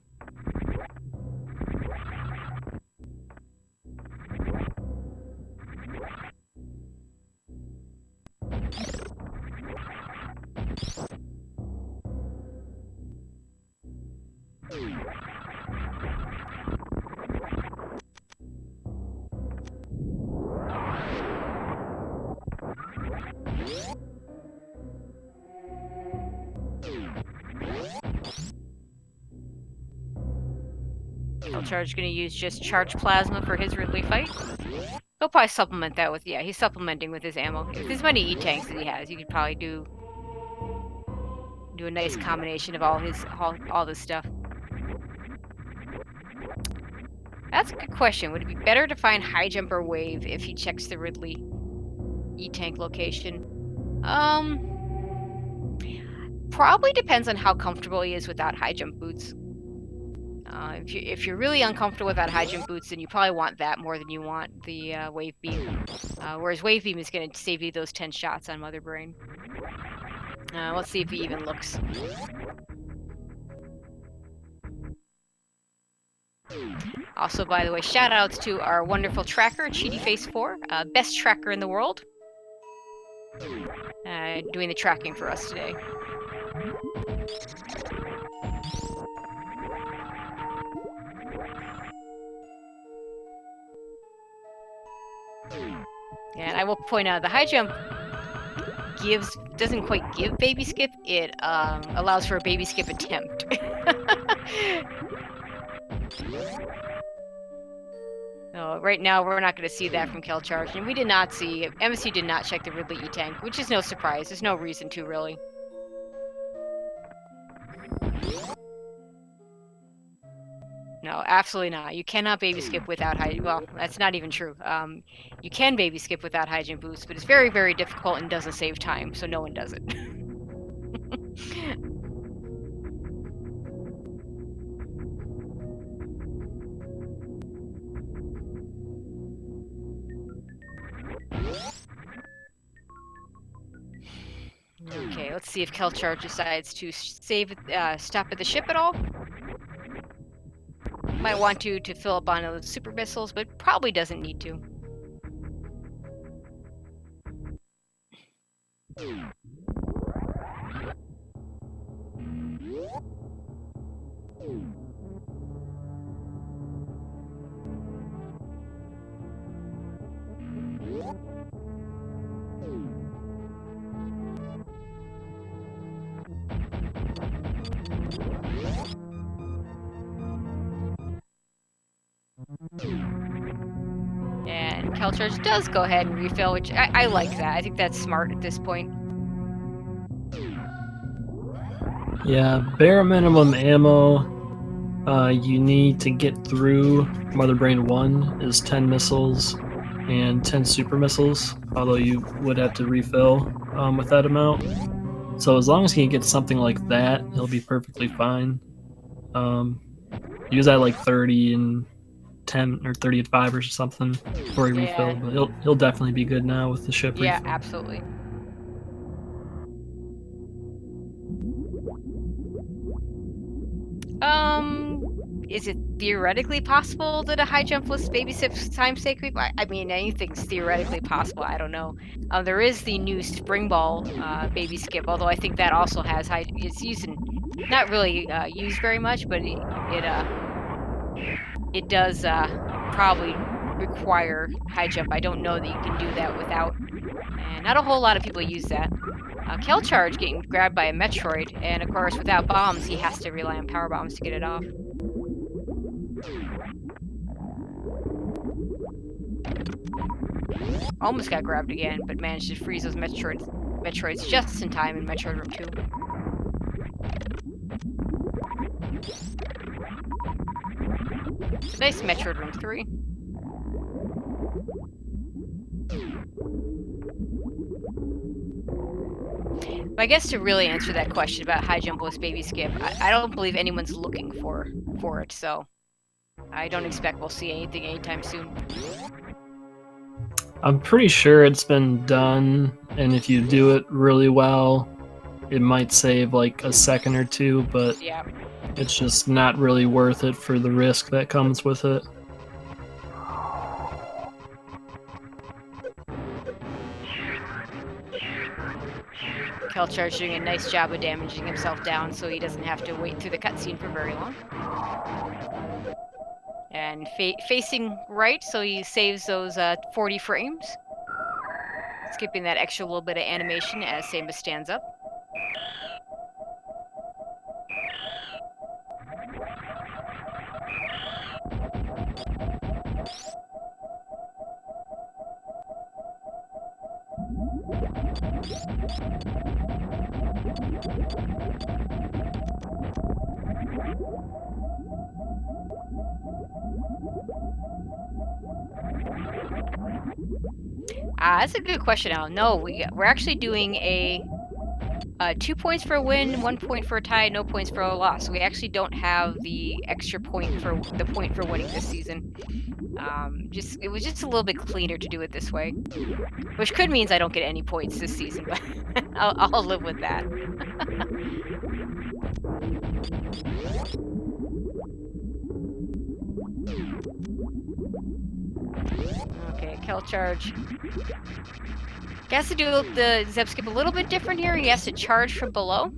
kelcharge going to use just charge plasma for his Ridley fight. He'll probably supplement that with, yeah, he's supplementing with his ammo. If there's many E-tanks that he has, he could probably do a nice combination of all this stuff. That's a good question. Would it be better to find high jump or wave if he checks the Ridley E-tank location? Probably depends on how comfortable he is without high jump boots. If you're really uncomfortable without high jump boots, then you probably want that more than you want the wave beam. Whereas wave beam is going to save you those 10 shots on Mother Brain. Let's see if he even looks. Also, by the way, shout outs to our wonderful tracker, CheatyFace4, best tracker in the world, doing the tracking for us today. And I will point out the high jump doesn't quite give baby skip. It allows for a baby skip attempt. So right now we're not going to see that from kelcharge, and we did not see MST did not check the Ridley E-tank, which is no surprise. There's no reason to really. No, absolutely not. You cannot baby skip without high. Well, that's not even true. You can baby skip without high jump boost, but it's very, very difficult and doesn't save time, so no one does it. Okay, let's see if kelcharge decides to stop at the ship at all. Might want to fill up on those super missiles, but probably doesn't need to. And kelcharge does go ahead and refill, which I like that. I think that's smart at this point. Yeah, bare minimum ammo you need to get through Mother Brain 1 is 10 missiles. and 10 super missiles, although you would have to refill with that amount. So as long as he gets something like that, he'll be perfectly fine. He was at like 30 and 10 or 30 and 5 or something before he refilled, but he'll definitely be good now with the ship Yeah, refill. absolutely. Is it theoretically possible that a high jumpless baby skip time stay creep? I mean, anything's theoretically possible. I don't know. There is the new spring ball baby skip, although I think that also has high. It's not really used very much, but it does probably require high jump. I don't know that you can do that without, and not a whole lot of people use that. Kelcharge getting grabbed by a Metroid, and of course, without bombs, he has to rely on power bombs to get it off. Almost got grabbed again, but managed to freeze those Metroids just in time in Metroid Room 2. Nice Metroid Room 3. But I guess to really answer that question about high jumpless baby skip, I don't believe anyone's looking for it, so I don't expect we'll see anything anytime soon. I'm pretty sure it's been done, and if you do it really well, it might save like a second or two, but yeah, it's just not really worth it for the risk that comes with it. Kelcharge doing a nice job of damaging himself down so he doesn't have to wait through the cutscene for very long. And facing right, so he saves those 40 frames. Skipping that extra little bit of animation as Samus stands up. That's a good question, Al. No, we're actually doing a 2 points for a win, 1 point for a tie, no points for a loss. So we actually don't have the extra point for winning this season. It was just a little bit cleaner to do it this way, which could means I don't get any points this season, but I'll live with that. Okay, kelcharge. He has to do the Zeb skip a little bit different here. He has to charge from below.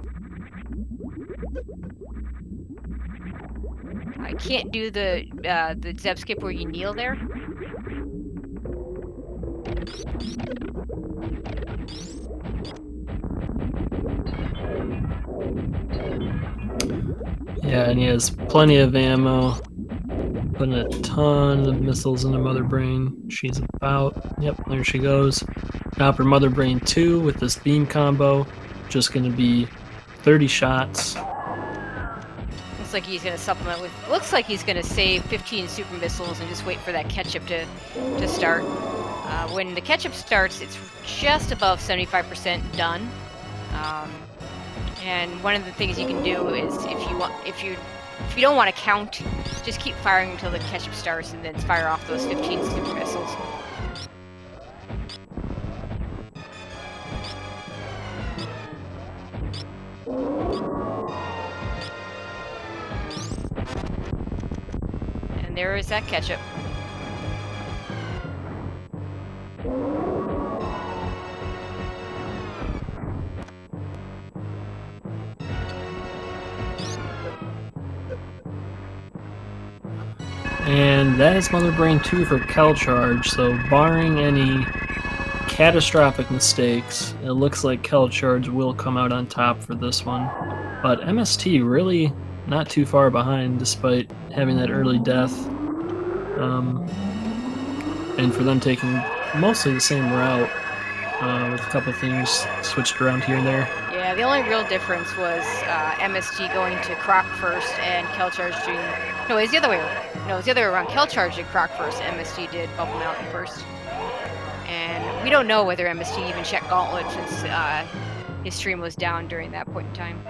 I can't do the Zeb skip where you kneel there. Yeah, and he has plenty of ammo. Putting a ton of missiles into Mother Brain. She's about... Yep, there she goes. Now for Mother Brain 2 with this beam combo. Just going to be 30 shots. Looks like he's going to supplement with... Looks like he's going to save 15 super missiles and just wait for that ketchup to start. When the ketchup starts, it's just above 75% done. And one of the things you can do is if you don't want to count, just keep firing until the ketchup starts and then fire off those 15 super missiles. And there is that ketchup. And that is Mother Brain 2 for kelcharge, so barring any catastrophic mistakes, it looks like kelcharge will come out on top for this one. But MST really not too far behind despite having that early death. And for them taking mostly the same route, with a couple things switched around here and there. Yeah, the only real difference was MST going to Croc first and kelcharge doing... No, it's the other way around. No, it's the other way around. Kelcharge did Croc first, MST did Bubble Mountain first. we don't know whether MST even checked Gauntlet since his stream was down during that point in time.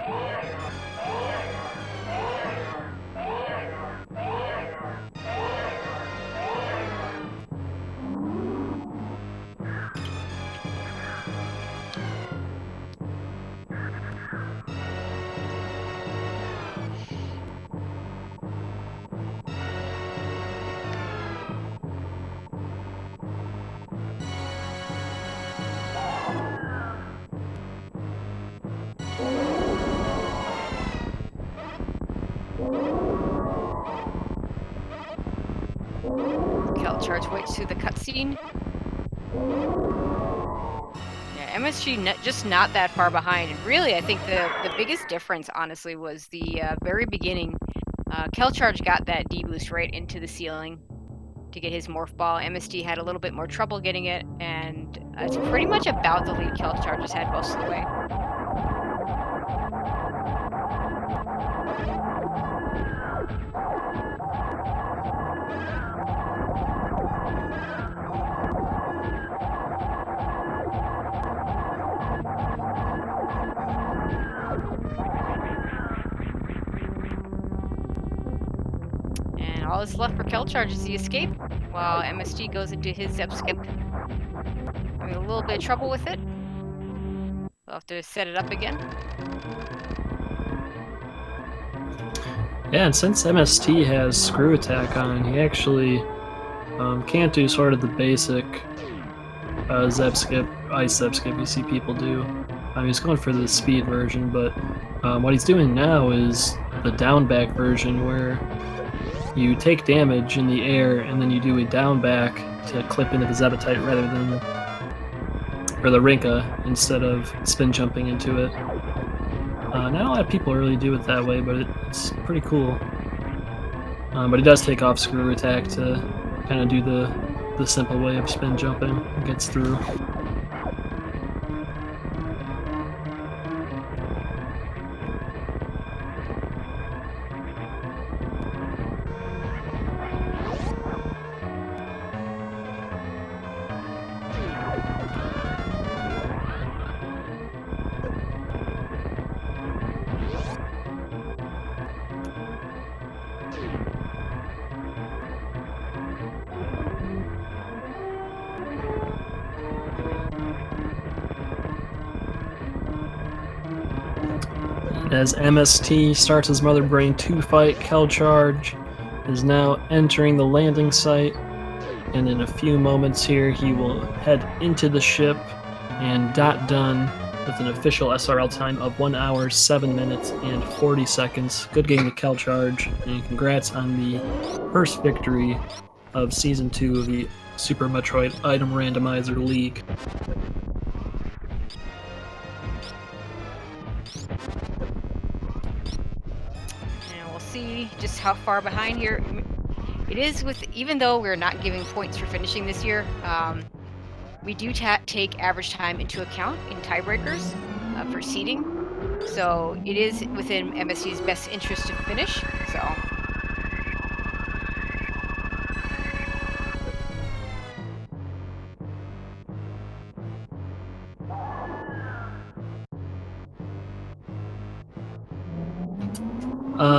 Kelcharge waits through the cutscene. Yeah, MSG just not that far behind. And really, I think the biggest difference, honestly, was the very beginning. Kelcharge got that D-boost right into the ceiling to get his morph ball. MSD had a little bit more trouble getting it, and it's pretty much about the lead Kelcharge has had most of the way. All that's left for kelcharge is the escape, while MST goes into his Zep Skip. Having a little bit of trouble with it. We'll have to set it up again. Yeah, and since MST has Screw Attack on, he actually can't do sort of the basic Zep Skip, Ice Zep Skip you see people do. He's going for the speed version, but what he's doing now is the down back version where you take damage in the air and then you do a down back to clip into the Zebetite rather than the Rinka instead of spin jumping into it. Not a lot of people really do it that way, but it's pretty cool. But he does take off Screw Attack to kind of do the simple way of spin jumping. It gets through. As MST starts his Mother Brain 2 fight, kelcharge is now entering the landing site, and in a few moments here he will head into the ship and done with an official SRL time of 1 hour, 7 minutes, and 40 seconds. Good game to kelcharge, and congrats on the first victory of Season 2 of the Super Metroid Item Randomizer League. See just how far behind here it is with, even though we're not giving points for finishing this year, we do take average time into account in tiebreakers for seeding, so it is within MST's best interest to finish. So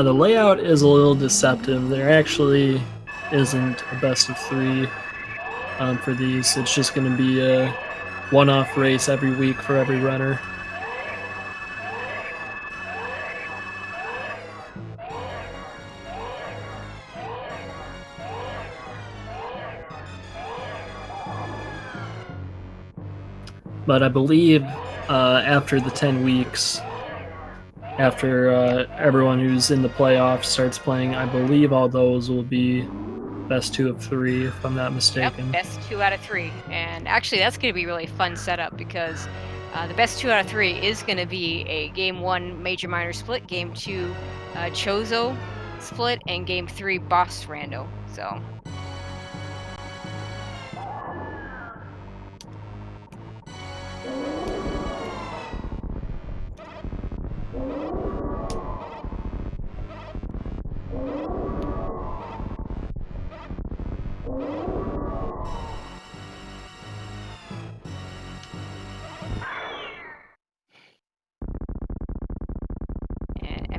the layout is a little deceptive. There actually isn't a best of 3 for these. It's just going to be a one-off race every week for every runner. But I believe after the 10 weeks, after everyone who's in the playoffs starts playing, I believe all those will be best 2 of 3, if I'm not mistaken. Yep, best 2 out of 3. And actually, that's going to be a really fun setup because the best 2 out of 3 is going to be a Game 1 Major Minor split, Game 2 Chozo split, and Game 3 Boss Rando. So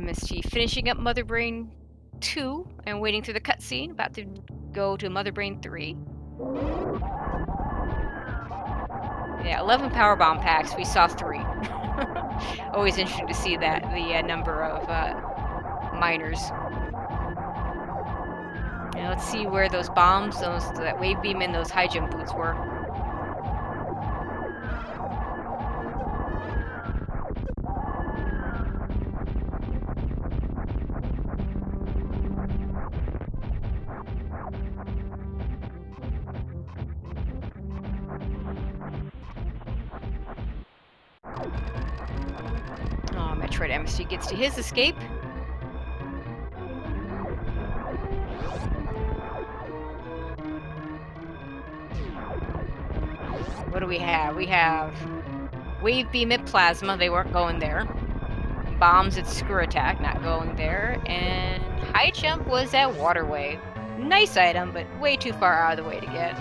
MST finishing up Mother Brain 2 and waiting through the cutscene. About to go to Mother Brain 3. Yeah, 11 power bomb packs. We saw 3. Always interesting to see that the number of miners. Now let's see where those bombs, that wave beam, and those high jump boots were. Oh, MetroidMST gets to his escape. What do we have? We have wave beam at plasma. They weren't going there. Bombs at screw attack, not going there. And high jump was at waterway. Nice item, but way too far out of the way to get.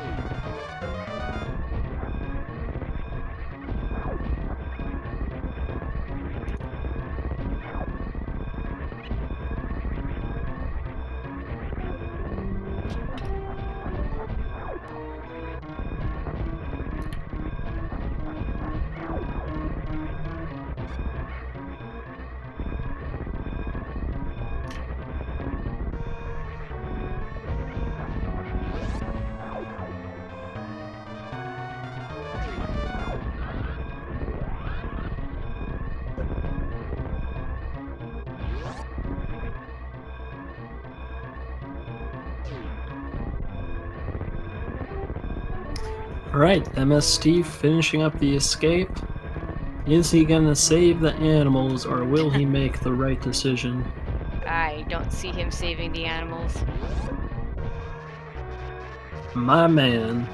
Alright, MST finishing up the escape. Is he gonna save the animals, or will he make the right decision? I don't see him saving the animals. My man.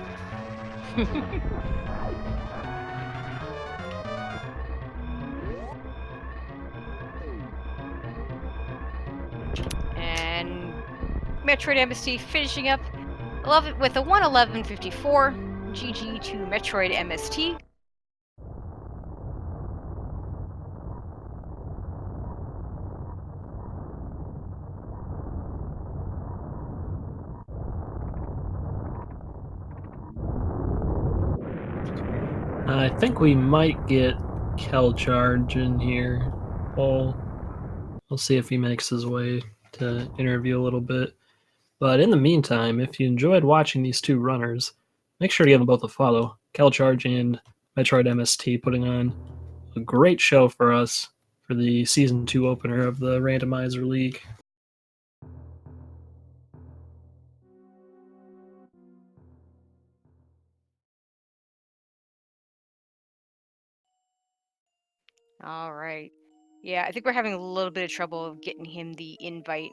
And MetroidMST finishing up with a 111.54. GG to MetroidMST. I think we might get kelcharge in here. We'll see if he makes his way to interview a little bit. But in the meantime, if you enjoyed watching these two runners, make sure to give them both a follow. kelcharge and MetroidMST putting on a great show for us for the Season 2 opener of the Randomizer League. All right. Yeah, I think we're having a little bit of trouble getting him the invite.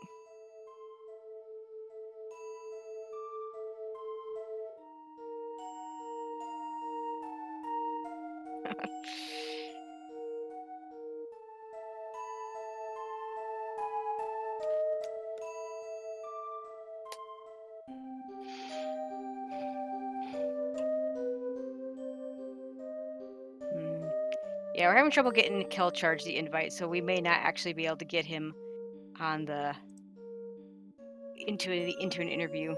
Yeah, we're having trouble getting kelcharge the invite, so we may not actually be able to get him on into an interview.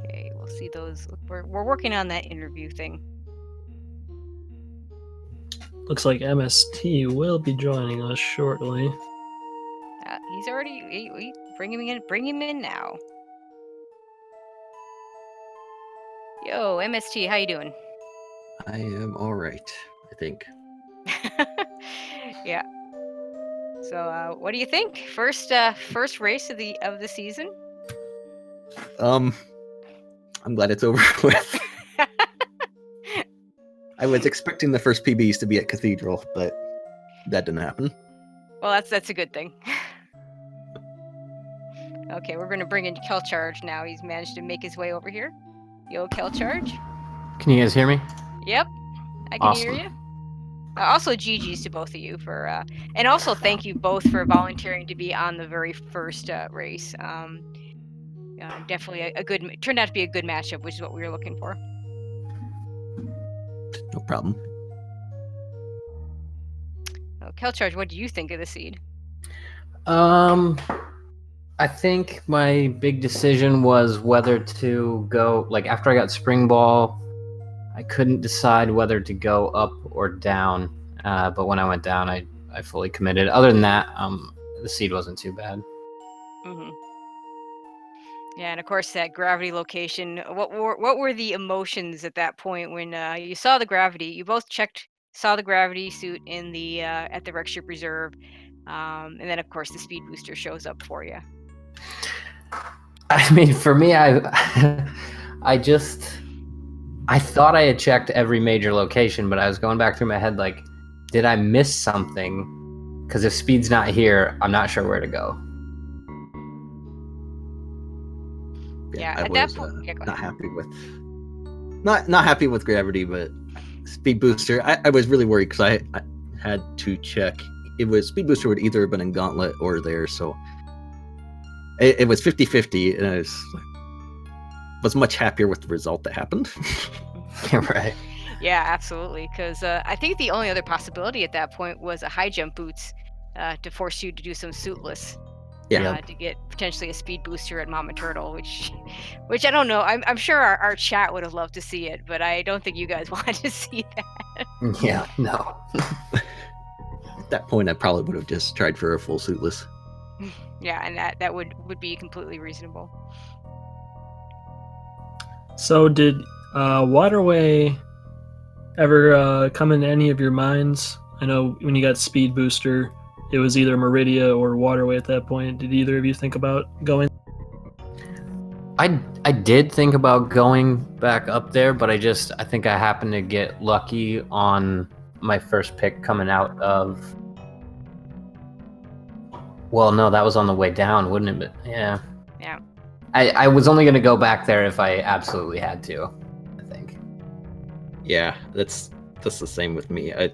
Okay, we'll see those. We're working on that interview thing. Looks like MST will be joining us shortly. He's already. Bring him in. Bring him in now. Yo, MST, how you doing? I am all right, I think. Yeah. So, what do you think? First race of the season. I'm glad it's over with. I was expecting the first PBs to be at Cathedral, but that didn't happen. Well, that's a good thing. Okay, we're going to bring in kelcharge now. He's managed to make his way over here. Yo, kelcharge. Can you guys hear me? Yep, I can hear Awesome. you. Also, GG's to both of you for, and also thank you both for volunteering to be on the very first race. Definitely turned out to be a good matchup, which is what we were looking for. No problem. Oh, kelcharge, what do you think of the seed? I think my big decision was whether to go, like, after I got Spring Ball, I couldn't decide whether to go up or down. But when I went down, I fully committed. Other than that, the seed wasn't too bad. Mm-hmm. Yeah, and of course that gravity location. What were the emotions at that point when you saw the gravity? You both saw the gravity suit in the at the Wreckship Reserve, and then of course the speed booster shows up for you. I mean, for me, I thought I had checked every major location, but I was going back through my head like, did I miss something? Because if speed's not here, I'm not sure where to go. Yeah, I at was that point, not happy with not happy with gravity, but speed booster. I was really worried because I had to check. It was speed booster would either have been in Gauntlet or there, so it was 50-50, and I was much happier with the result that happened. Right. Yeah, absolutely. Because I think the only other possibility at that point was a high jump boots to force you to do some suitless. Yeah. To get potentially a speed booster at Mama Turtle, which I don't know. I'm sure our chat would have loved to see it, but I don't think you guys wanted to see that. Yeah, no. At that point, I probably would have just tried for a full suitless. Yeah, and that would be completely reasonable. So did Waterway ever come into any of your minds? I know when you got Speed Booster, it was either Meridia or Waterway at that point. Did either of you think about going? I did think about going back up there, but I think I happened to get lucky on my first pick coming out of... Well, no, that was on the way down, wouldn't it? But yeah. Yeah. I was only going to go back there if I absolutely had to, I think. Yeah, that's the same with me. That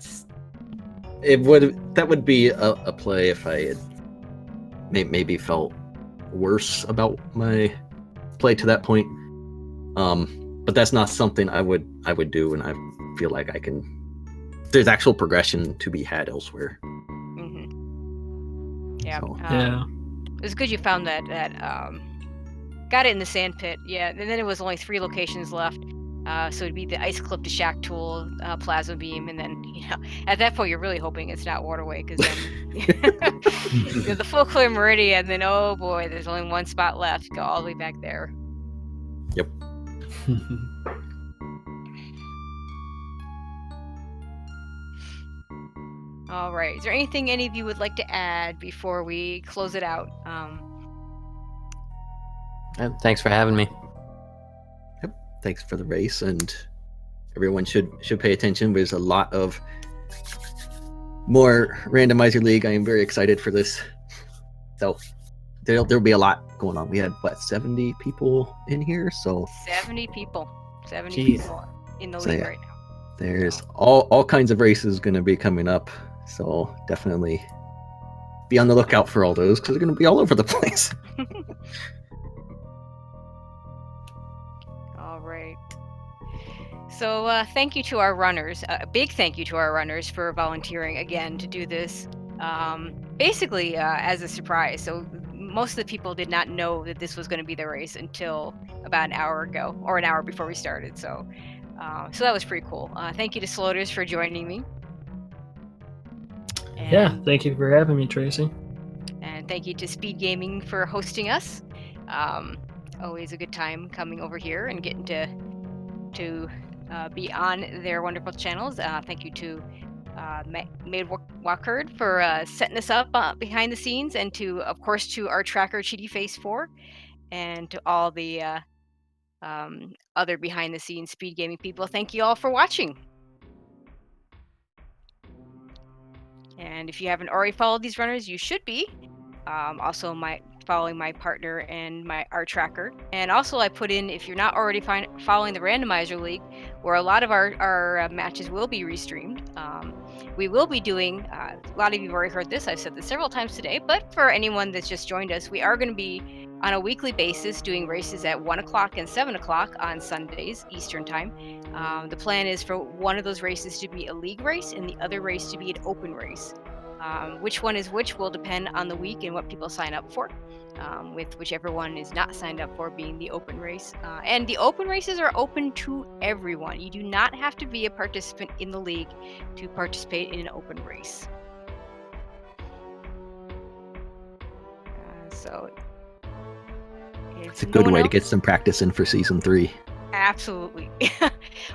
would be a play if I had maybe felt worse about my play to that point. But that's not something I would do, and I feel like there's actual progression to be had elsewhere. Mm-hmm. Yeah. So. Yeah. It's good you found that got it in the sand pit. Yeah, and then it was only 3 locations left. So it'd be the Ice Clip to Shack Tool, Plasma Beam, and then at that point you're really hoping it's not Waterway, because then the full clear Meridian, and then oh boy, there's only one spot left. Go all the way back there. Yep. All right. Is there anything any of you would like to add before we close it out? Thanks for having me. Thanks for the race, and everyone should pay attention. There's a lot of more Randomizer League. I am very excited for this. So there'll be a lot going on. We had 70 people in here, so 70 people. 70 Jeez. people in the league right now. There's all kinds of races going to be coming up, so definitely be on the lookout for all those, because they're going to be all over the place. All right. So thank you to our runners. A big thank you to our runners for volunteering again to do this. Basically as a surprise. So most of the people did not know that this was going to be the race until about an hour ago, or an hour before we started. So that was pretty cool. Thank you to Sloters for joining me. And, yeah, thank you for having me, Tracy. And thank you to Speed Gaming for hosting us. Always a good time coming over here and getting to be on their wonderful channels. Thank you to Made Walkerd for setting us up behind the scenes, and of course to our tracker Cheaty Face 4. And to all the other behind-the-scenes speed gaming people, thank you all for watching. And if you haven't already followed these runners, you should be. Also, following my partner and my art tracker. And also, I put in, if you're not already following the Randomizer League, where a lot of our matches will be restreamed. We will be doing, a lot of you have already heard this, I've said this several times today, but for anyone that's just joined us, we are going to be on a weekly basis doing races at 1 o'clock and 7 o'clock on Sundays, Eastern Time. The plan is for one of those races to be a league race and the other race to be an open race. Which one is which will depend on the week and what people sign up for, with whichever one is not signed up for being the open race. And the open races are open to everyone. You do not have to be a participant in the league to participate in an open race. So It's a good way to get some practice in for season 3. Absolutely.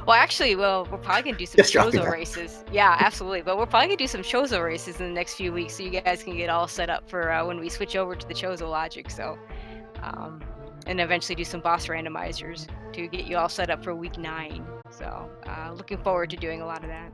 Well, actually, we're probably gonna do some Chozo races. Yeah, absolutely. But we're probably gonna do some Chozo races in the next few weeks, so you guys can get all set up for when we switch over to the Chozo logic. So, and eventually do some boss randomizers to get you all set up for week 9. So, looking forward to doing a lot of that.